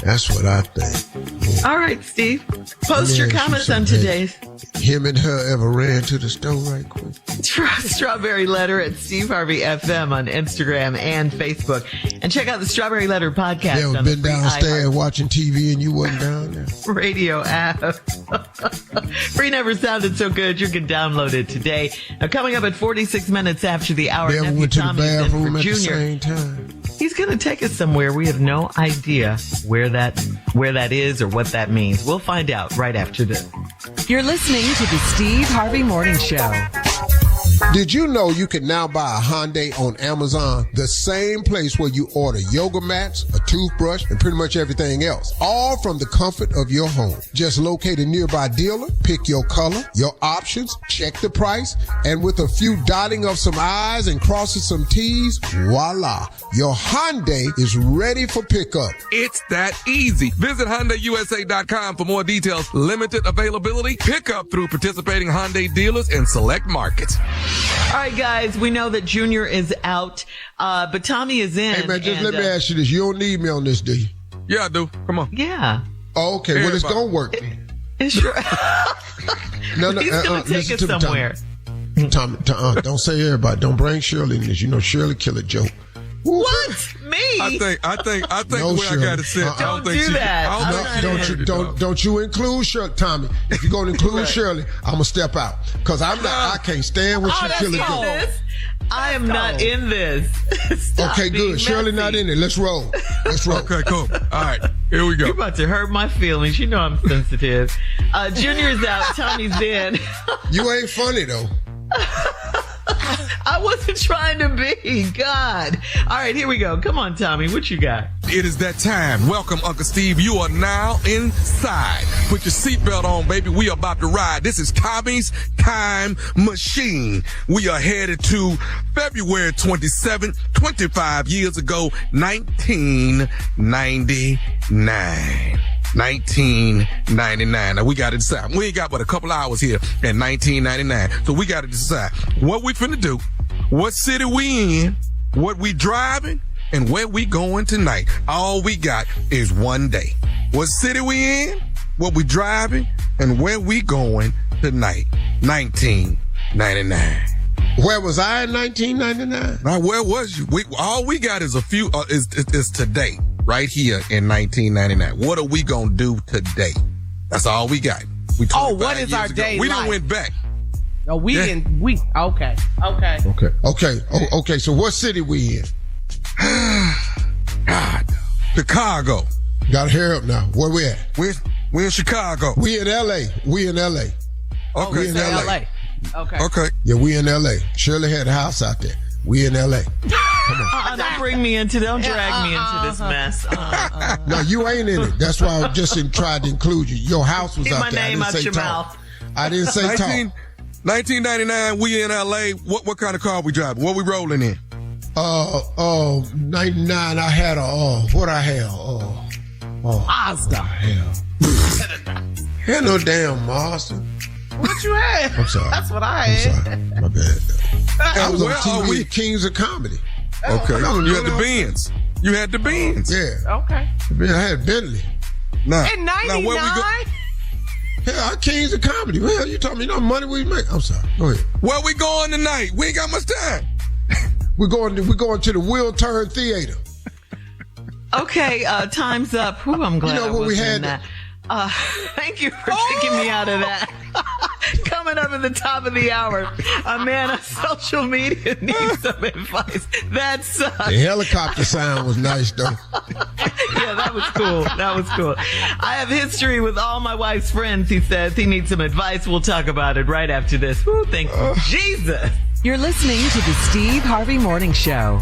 That's what I think. Yeah. All right, Steve. Post your comments on today's. Him and her ever ran to the store right quick? Strawberry Letter at Steve Harvey FM on Instagram and Facebook. And check out the Strawberry Letter podcast. You ever been downstairs watching TV and you wasn't down there? Radio app. Free never sounded so good. You can download it today. Now, coming up at 46 minutes after the hour, Never Nephew went to the Tommy bathroom at the Junior. same time. He's going to take us somewhere. We have no idea where that is or what that means. We'll find out right after this. You're listening to the Steve Harvey Morning Show. Did you know you can now buy a Hyundai on Amazon, the same place where you order yoga mats, a toothbrush, and pretty much everything else, all from the comfort of your home? Just locate a nearby dealer, pick your color, your options, check the price, and with a few dotting of some I's and crossing some T's, voila, your Hyundai is ready for pickup. It's that easy. Visit HyundaiUSA.com for more details. Limited availability. Pickup through participating Hyundai dealers in select markets. All right, guys, we know that Junior is out, but Tommy is in. Hey, man, just let me ask you this. You don't need me on this, do you? Yeah, I do. Come on. Yeah. Oh, okay. Well, it's going to work. It's sure. No, He's going to take us somewhere. Tommy, don't say everybody. Don't bring Shirley in this. You know Shirley kill a joke. What? Me? I think No, the way Shirley. I got it set. Don't do that. Don't you include Shirley, Tommy. If you're gonna include Shirley, I'm gonna step out because I can't stand when she kill a joke. I am not in this. Stop Okay, being good. Shirley messy. not in it. Let's roll. Okay, cool. All right, here we go. You're about to hurt my feelings. You know I'm sensitive. Junior's out. Tommy's in. You ain't funny though. I wasn't trying to be. God. All right, here we go. Come on, Tommy. What you got? It is that time. Welcome, Uncle Steve. You are now inside. Put your seatbelt on, baby. We are about to ride. This is Tommy's Time Machine. We are headed to February 27th, 25 years ago, 1999. 1999. Now we got to decide. We ain't got but a couple hours here in 1999. So we got to decide what we finna do, what city we in, what we driving, and where we going tonight. All we got is one day. What city we in, what we driving, and where we going tonight. 1999. Where was I in 1999? Now, where was you? All we got is a few, is today. Right here in 1999. What are we gonna do today? That's all we got. What is our day We like? done went back. No, we didn't. Okay. Okay. So what city we in? God, Chicago. Gotta hear up now. Where we at? We're in Chicago. We in LA. We in LA. Okay. We in LA. Okay. Yeah, we in LA. Shirley had a house out there. We in LA. Don't bring me into, don't drag me into this mess. No, you ain't in it. That's why I just tried to include you. Your house was Keep out my there. name I out didn't say your talk. mouth. I didn't say talk. 1999, we in LA. What kind of car we driving? What we rolling in? 99, I had what I have? Mazda. Had no damn Mazda. What you had? I'm sorry. That's what I I'm had. sorry. My bad. I was on where are TV, we? Kings of Comedy. Okay. You had the Benz. You had the Benz. Yeah. Okay. I had Bentley. Now, In now where we go? 99? Yeah, our Kings of Comedy. What the hell you talking me? You know how much money we make? I'm sorry. Go ahead. Where we going tonight? We ain't got much time. We're going to the Will Turn Theater. Okay, time's up. Whew, I'm glad You know I what we wasn't had in that. Thank you for taking me out of that. Coming up at the top of the hour, a man on social media needs some advice. That sucks. The helicopter sound was nice, though. Yeah, that was cool. I have history with all my wife's friends. He says he needs some advice. We'll talk about it right after this. Woo, thank you, Jesus. You're listening to the Steve Harvey Morning Show.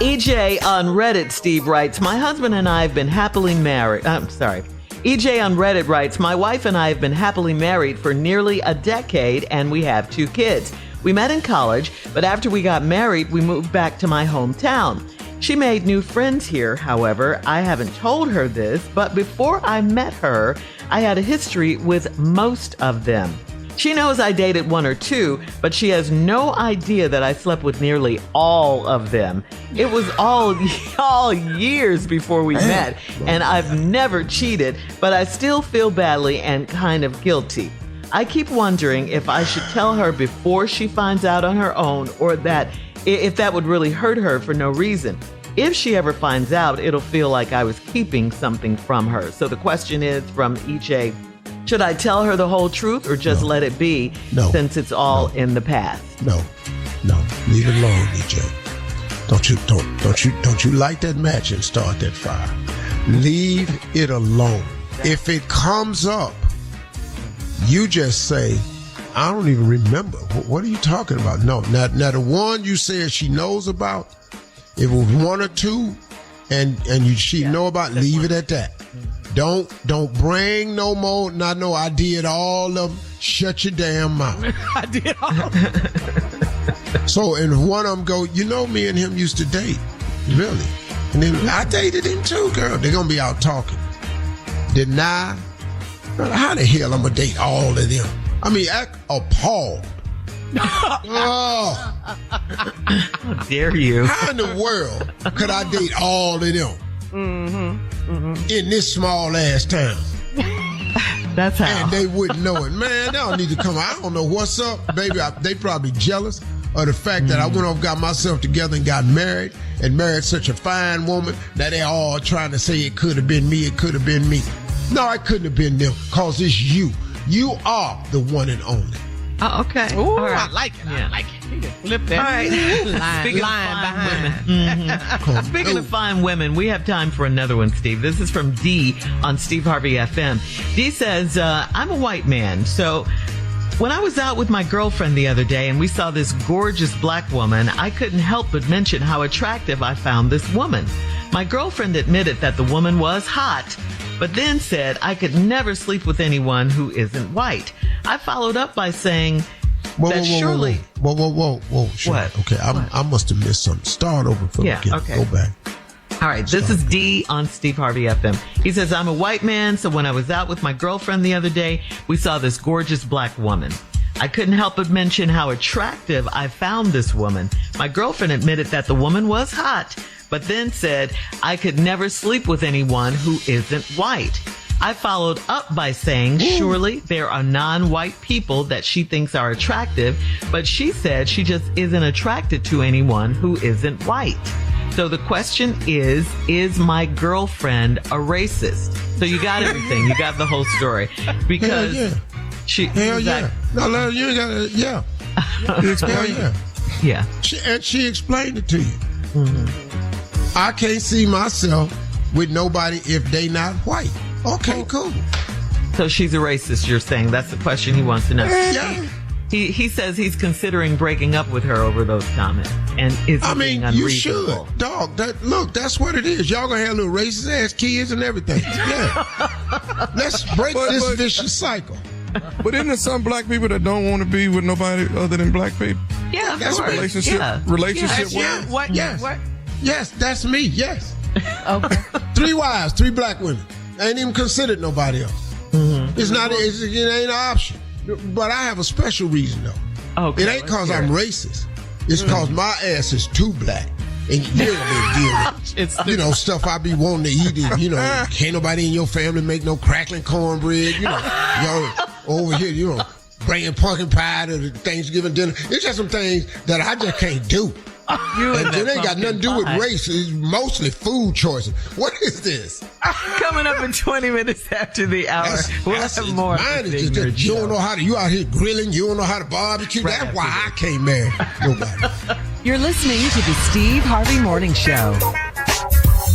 EJ on Reddit, Steve writes, my husband and I have been happily married. EJ on Reddit writes, my wife and I have been happily married for nearly a decade and we have 2 kids. We met in college, but after we got married, we moved back to my hometown. She made new friends here, however. I haven't told her this, but before I met her, I had a history with most of them. She knows I dated one or two, but she has no idea that I slept with nearly all of them. It was all years before we met, and I've never cheated, but I still feel badly and kind of guilty. I keep wondering if I should tell her before she finds out on her own, or that if that would really hurt her for no reason. If she ever finds out, it'll feel like I was keeping something from her. So the question is from EJ, should I tell her the whole truth or just let it be since it's all in the past? No, leave it alone, EJ. Don't you light that match and start that fire. Leave it alone. If it comes up, you just say, I don't even remember. What are you talking about? No, now the one you said she knows about, if it was one or two and she know about, leave it at that. Don't bring no more. Not no. I did all of them. Shut your damn mouth. I did all of them. So, and one of them go, me and him used to date, really. And then I dated him too, girl. They're gonna be out talking. Deny. How the hell I'm gonna date all of them? I mean, act appalled. Oh. How dare you? How in the world could I date all of them? In this small ass town? That's how. And they wouldn't know it. Man, they don't need to come. I don't know what's up, baby. They probably jealous of the fact that I went off, got myself together and got married, and married such a fine woman that they all trying to say it could have been me, it could have been me. No, it couldn't have been them, because it's you. You are the one and only. Oh, okay. Ooh, all right. I like it. Yeah. I like it. You can flip that. All right. Speaking of fine women, we have time for another one, Steve. This is from D on Steve Harvey FM. D says, I'm a white man, so when I was out with my girlfriend the other day and we saw this gorgeous black woman, I couldn't help but mention how attractive I found this woman. My girlfriend admitted that the woman was hot, but then said I could never sleep with anyone who isn't white. I followed up by saying surely... Whoa. Sure. What? Okay, I must have missed something. Start over from the beginning. Okay. Go back. All right, this is D on Steve Harvey FM. He says, I'm a white man, so when I was out with my girlfriend the other day, we saw this gorgeous black woman. I couldn't help but mention how attractive I found this woman. My girlfriend admitted that the woman was hot, but then said I could never sleep with anyone who isn't white. I followed up by saying, surely there are non-white people that she thinks are attractive, but she said she just isn't attracted to anyone who isn't white. So the question is my girlfriend a racist? So you got everything. You got the whole story. Because Hell yeah. No, you got it. Yeah. Yeah. She explained it to you. Mm-hmm. I can't see myself with nobody if they not white. Okay, cool. So she's a racist, you're saying? That's the question he wants to know. Yeah. He says he's considering breaking up with her over those comments. And is being unreasonable. You should. Dog, that's what it is. Y'all gonna have little racist ass kids and everything. Yeah. Let's break this vicious cycle. But isn't there some black people that don't want to be with nobody other than black people? Yeah, that's relationship. Yes. What? Yes. What? Yes, that's me. Yes. Okay. 3 wives, 3 black women. I ain't even considered nobody else. Mm-hmm. It ain't an option. But I have a special reason though. Okay. It ain't cause I'm racist. It's cause my ass is too black. And you ain't gonna deal with stuff I be wanting to eat. And, can't nobody in your family make no crackling cornbread. Y'all over here, bringing pumpkin pie to the Thanksgiving dinner. It's just some things that I just can't do. And it ain't got nothing to do with race. It's mostly food choices. What is this? Coming up in 20 minutes after the hour. We'll have more. Mine is just you don't know how to. You out here grilling. You don't know how to barbecue. Right. That's why I can't marry nobody. You're listening to the Steve Harvey Morning Show.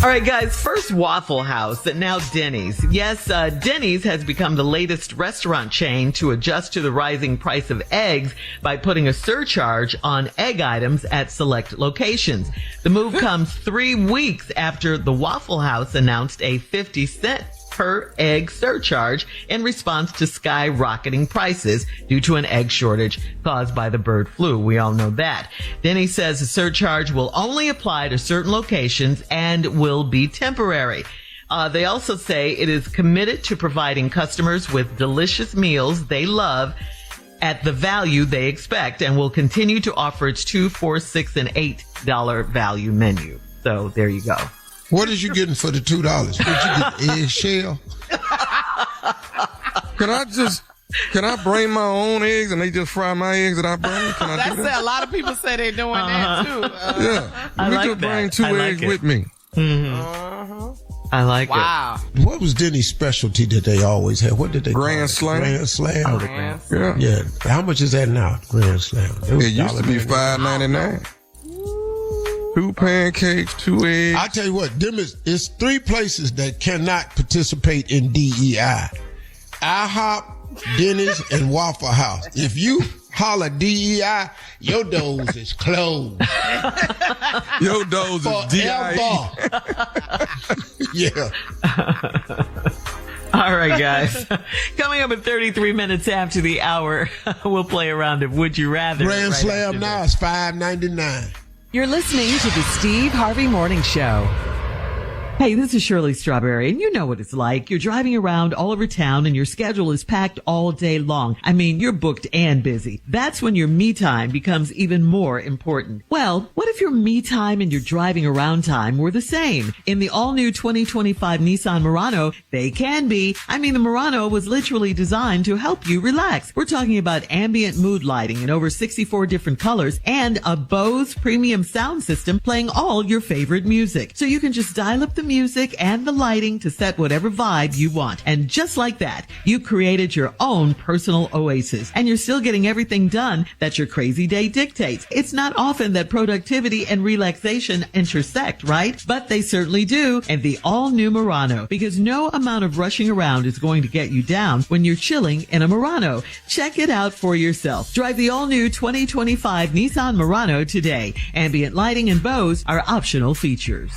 All right, guys, first Waffle House and now Denny's. Yes, Denny's has become the latest restaurant chain to adjust to the rising price of eggs by putting a surcharge on egg items at select locations. The move comes 3 weeks after the Waffle House announced a 50-cent per egg surcharge in response to skyrocketing prices due to an egg shortage caused by the bird flu. We all know that. Denny says the surcharge will only apply to certain locations and will be temporary. They also say it is committed to providing customers with delicious meals they love at the value they expect, and will continue to offer its $2, $4, $6, and $8 value menu. So there you go. What is you getting for the $2? Did you get eggshell? Can I bring my own eggs and they just fry my eggs that I bring? Can I do that? A lot of people say they're doing that too. Yeah. I like just that. bring 2 eggs with me. I like it. Wow. What was Denny's specialty that they always had? What did they Grand call it? Slam. Grand Slam. Oh, the Grand Slam. Yeah. How much is that now? Grand Slam. It used to be $5.99. 2 pancakes, 2 eggs. I tell you what, it's 3 places that cannot participate in DEI. IHOP, Denny's, and Waffle House. If you holler DEI, your doors is closed. Your doors is DIE. Yeah. All right, guys. Coming up at 33 minutes after the hour, we'll play a round of Would You Rather. Grand right Slam now is $5.99. You're listening to the Steve Harvey Morning Show. Hey, this is Shirley Strawberry, and you know what it's like. You're driving around all over town and your schedule is packed all day long. I mean, you're booked and busy. That's when your me time becomes even more important. Well, what if your me time and your driving around time were the same? In the all-new 2025 Nissan Murano, they can be. I mean, the Murano was literally designed to help you relax. We're talking about ambient mood lighting in over 64 different colors and a Bose premium sound system playing all your favorite music. So you can just dial up the music and the lighting to set whatever vibe you want. And just like that, you created your own personal oasis. And you're still getting everything done that your crazy day dictates. It's not often that productivity and relaxation intersect, right? But they certainly do. And the all-new Murano, because no amount of rushing around is going to get you down when you're chilling in a Murano. Check it out for yourself. Drive the all-new 2025 Nissan Murano today. Ambient lighting and Bose are optional features.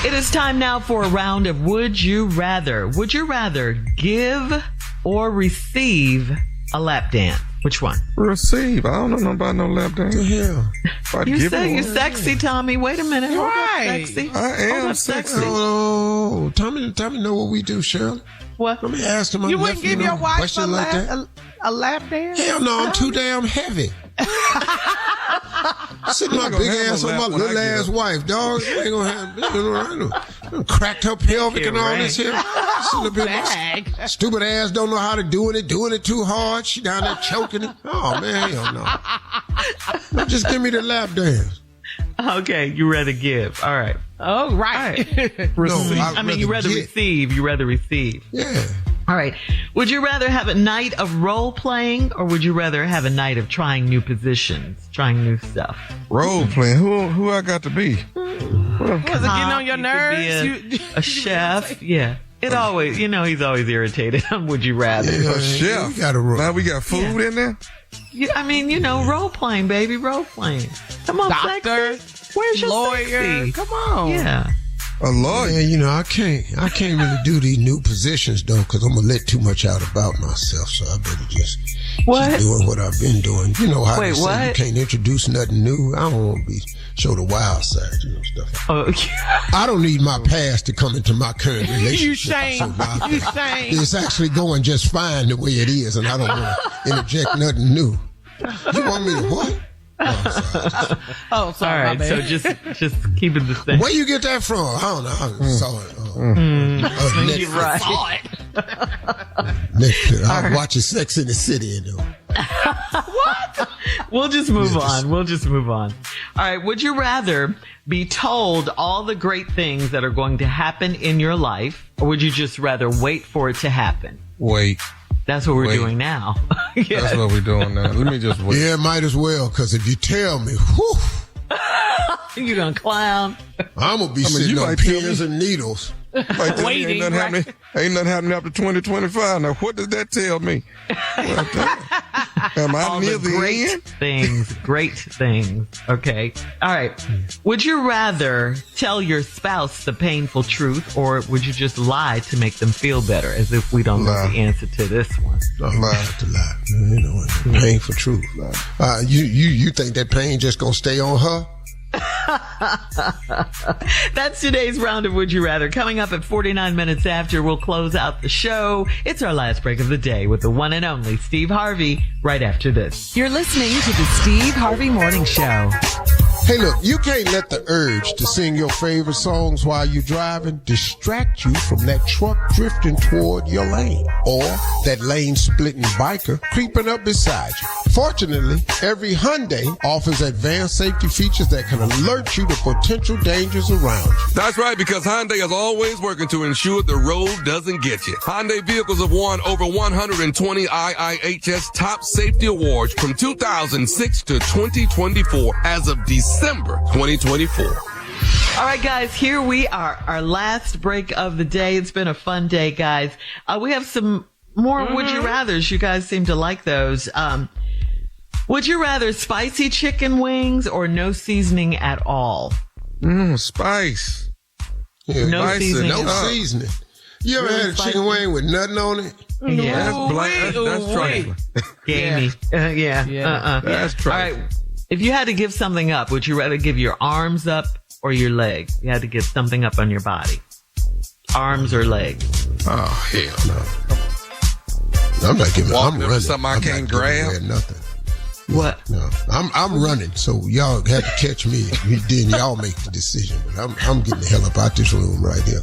It is time now for a round of Would You Rather. Would you rather give or receive a lap dance? Which one? Receive. I don't know nothing about no lap dance. You say you're sexy, Tommy. Wait a minute. Hold Right. up, sexy. I am Hold up, sexy. Oh, Tommy know what we do, Shirley. What? Let me ask him. You wouldn't give your wife question like that. a lap dance? Hell no, I'm too damn heavy. Sitting my big ass on my little ass wife, dog. You ain't gonna have cracked her pelvic and all this here. My stupid ass don't know how to doing it too hard. She down there choking it. Oh man, hell no. No, just give me the lap dance. Okay, you rather give. All right. Oh, right. Receive. No, I mean, you rather receive. You rather receive. Yeah. All right. Would you rather have a night of role playing, or would you rather have a night of trying new positions, trying new stuff? Role playing. Who I got to be? Was it getting on your nerves? A chef. Yeah. It always, he's always irritated on Would You Rather. A chef. Now we got food in there? Role playing, baby. Role playing. Come on, Doctor. sexy. Where's your lawyer? sexy? Come on. Yeah. A lawyer. Yeah, I can't really do these new positions though, because I'm gonna let too much out about myself. So I better just keep doing what I've been doing. You know how they say you can't introduce nothing new. I don't want to show the wild side, stuff. Oh, yeah. I don't need my past to come into my current relationship. You shame. You shame. It's actually going just fine the way it is, and I don't want to interject nothing new. You want me to what? Oh, sorry. All right, so just keep it the same. Where you get that from? I don't know. I saw it. You're right. Saw it. Netflix. I was watching Sex in the City. What? We'll just move on. All right. Would you rather be told all the great things that are going to happen in your life, or would you just rather wait for it to happen? Wait. That's what we're doing now. Yes. That's what we're doing now. Let me just wait. Yeah, might as well, because if you tell me, whew, you gonna clown. I'm gonna be sitting on pins and needles. Like, Waiting, ain't nothing happening after 2025. Now, what does that tell me? Am I all near the the great end? great things. Okay. All right. Would you rather tell your spouse the painful truth, or would you just lie to make them feel better, as if we don't know the answer to this one? Lie to lie. You know, painful truth. You think that pain just gonna stay on her? That's today's round of Would You Rather. Coming up at 49 minutes after, we'll close out the show. It's our last break of the day with the one and only Steve Harvey right after this. You're listening to the Steve Harvey Morning Show. Hey, look, you can't let the urge to sing your favorite songs while you're driving distract you from that truck drifting toward your lane or that lane-splitting biker creeping up beside you. Fortunately, every Hyundai offers advanced safety features that can alert you to potential dangers around you. That's right, because Hyundai is always working to ensure the road doesn't get you. Hyundai vehicles have won over 120 IIHS Top Safety Awards from 2006 to 2024 as of December 2024. All right, guys, here we are, our last break of the day. It's been a fun day, guys. We have some more Would You Rathers. You guys seem to like those. Would you rather spicy chicken wings or no seasoning at all? Spice. Yeah, No spicy, seasoning. No seasoning. You ever had a chicken wing with nothing on it? Yeah. That's bland. That's trifling. Gamey. Yeah. That's All trifling. right. If you had to give something up, would you rather give your arms up or your legs? You had to give something up on your body. Arms or legs? Oh, hell no. I'm not giving. Walking I'm up to running. something I can't grab? Nothing. What? No, I'm running. So y'all have to catch me. Then y'all make the decision. But I'm getting the hell up out this room right here.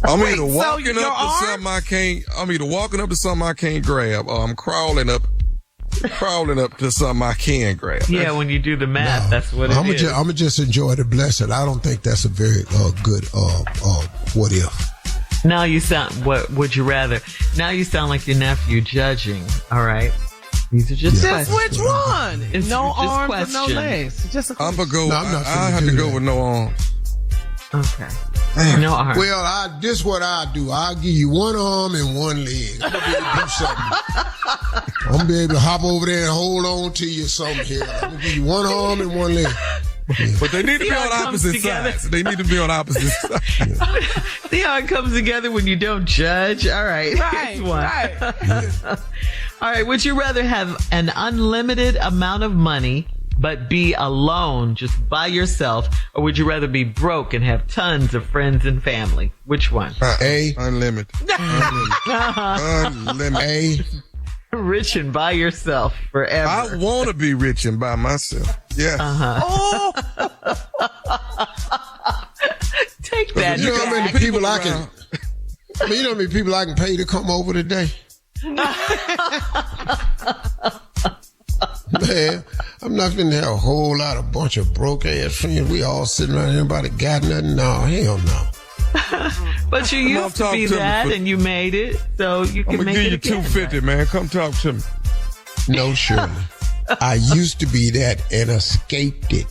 I'm either so walking your up to arms? something I can't. I'm either walking up to something I can't grab, or I'm crawling up to something I can grab. Yeah, when you do the math, that's what it is. I'm just enjoy the blessing. I don't think that's a very good what if. Now you sound, what would you rather? Now you sound like your nephew judging. All right. These are just Just questions. which one? It's No just arms or questions. no legs. Just a I'm gonna go. No, I'm not I finna have do to go that. with no arms. Okay. No arms. Well, this what I do. I'll give you one arm and one leg. I'm gonna be able to do something. I'm gonna be able to hop over there and hold on to you something here. I'm gonna give you one arm and one leg. But they need to See be how on it comes opposite together? sides. They need to be on opposite sides. See how it comes together when you don't judge? All right. Right, Here's one. right. All right. Would you rather have an unlimited amount of money but be alone, just by yourself, or would you rather be broke and have tons of friends and family? Which one? Unlimited. A. Rich and by yourself forever. I want to be rich and by myself. Yeah. Uh-huh. Take that. You know how many back. people I can? You know how many people I can pay to come over today? Man, I'm not finna have a whole lot of bunch of broke ass friends. We all sitting around here, everybody got nothing. No, hell no. But you Come on, used to talk be to me that, for- and you made it, so you I'm can gonna make give it you again. $250, man. Come talk to me. No, Shirley. I used to be that and escaped it.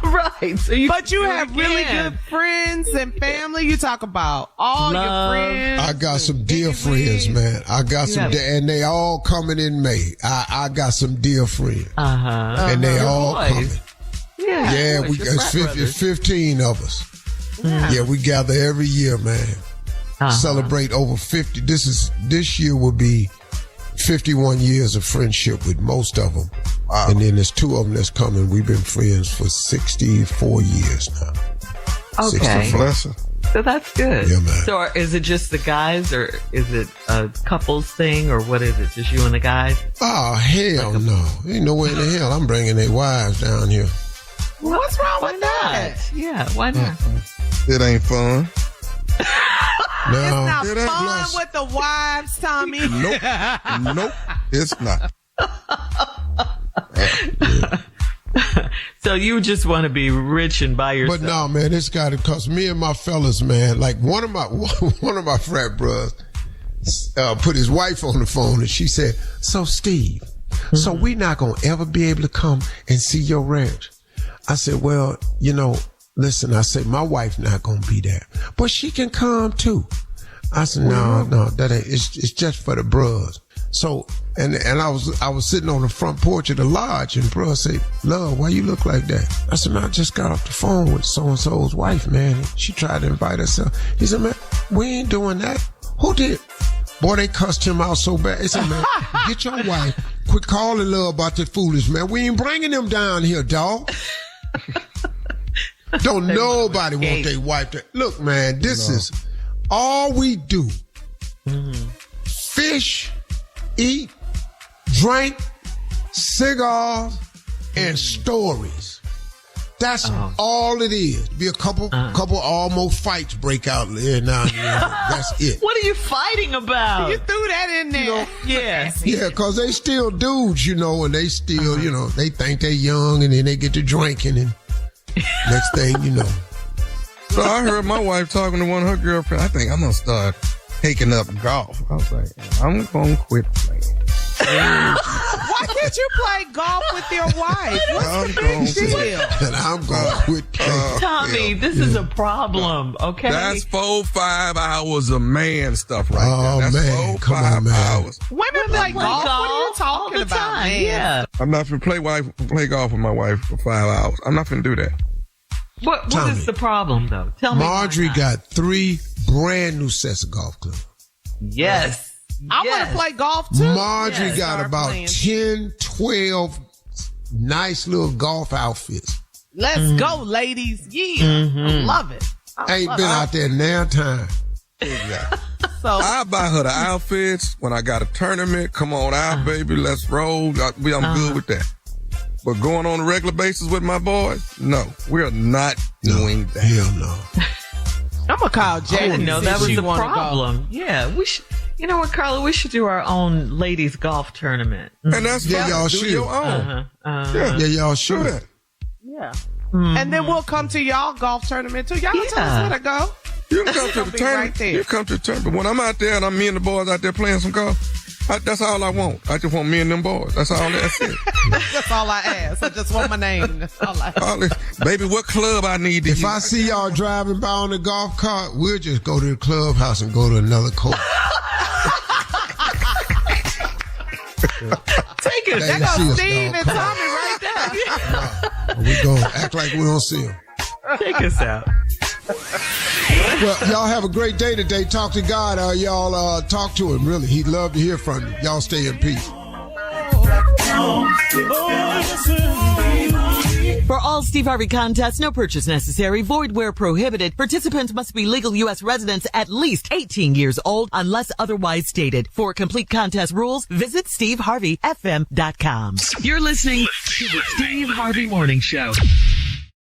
Right. So you. But you do it have really again. good friends and family. You talk about all Love. your friends. I got some dear friends, man. I got some, and they all coming in May. I got some dear friends, and they all coming. Yeah. Yeah, of course, we your got frat brothers. 15 of us. Yeah, we gather every year, man. Celebrate over 50. This year will be 51 years of friendship with most of them. Wow. And then there's 2 of them that's coming. We've been friends for 64 years now. Okay. 64. So that's good. Yeah, man. So is it just the guys, or is it a couples thing, or what is it? Just you and the guys? Oh, hell no. Ain't no way in the hell I'm bringing their wives down here. What's wrong Why with not? that? Yeah, why not? It ain't fun. No. It's not It ain't fun plus. with the wives, Tommy. Nope, it's not. So you just want to be rich and by yourself? But no, man, it's got to, cause me and my fellas, man, like one of my frat brothers put his wife on the phone and she said, "So Steve, so we not gonna ever be able to come and see your ranch." I said, "Well, you know, listen, I say, my wife not going to be there, but she can come too. I said, no, that ain't, it's just for the bros. So, and I was sitting on the front porch of the lodge, and bro said, love, why you look like that? I said, man, I just got off the phone with so-and-so's wife, man. She tried to invite herself. He said, man, we ain't doing that. Who did? Boy, they cussed him out so bad. They said, man, get your wife. Quit calling love about that foolish, man. We ain't bringing them down here, dog. Don't nobody want their wife to. Look, man, this is all we do. Mm-hmm. Fish, eat, drink, cigars, and stories. That's all it is. Be a couple almost fights break out there now and then. That's it. What are you fighting about? You threw that in there. You know, yes. Yeah, because they still dudes, and they still, they think they young, and then they get to drinking, and next thing you know. So I heard my wife talking to one of her girlfriends. I think I'm going to start taking up golf. I was like, I'm going to quit playing. Why can't you play golf with your wife? What's the big deal? And I'm going to quit playing. Tommy, this is a problem, okay? That's 4-5 hours of man stuff right there. That's man, come on, man. Hours. Women play golf? What are you talking about, man? Yeah. I'm not going to play golf with my wife for 5 hours. I'm not going to do that. What is the problem, though? Tell me. Marjorie got 3 brand new sets of golf clubs. Yes. I want to play golf too. Marjorie got about 10, 12 nice little golf outfits. Let's go, ladies. Yeah. I love it. Ain't been out there now time. So I buy her the outfits when I got a tournament. Come on out, baby. Let's roll. I'm good with that. But going on a regular basis with my boys, no. We're not doing that. Hell no. I'm going to call Janet. I didn't know that was the problem. Yeah, we should. You know what, Carla? We should do our own ladies golf tournament. And that's fine. Y'all do should. Your own. Yeah, y'all should. Yeah. And then we'll come to y'all golf tournament too. Y'all tell us where to go. You can come to the tournament. Right, you come to the tournament. When I'm out there and me and the boys out there playing some golf, that's all I want. I just want me and them boys. That's all. That's it. That's all I ask. I just want my name. That's all I ask. Baby, what club I need to If I see y'all driving by on the golf cart, we'll just go to the clubhouse and go to another course. Take it. There goes Steve and Tommy right there. We gonna act like we don't see them. Take us out. Well, y'all have a great day today. Talk to God. Y'all talk to him, really. He'd love to hear from you. Y'all stay in peace. For all Steve Harvey contests, no purchase necessary, void where prohibited. Participants must be legal U.S. residents at least 18 years old unless otherwise stated. For complete contest rules, visit SteveHarveyFM.com. You're listening to the Steve Harvey Morning Show.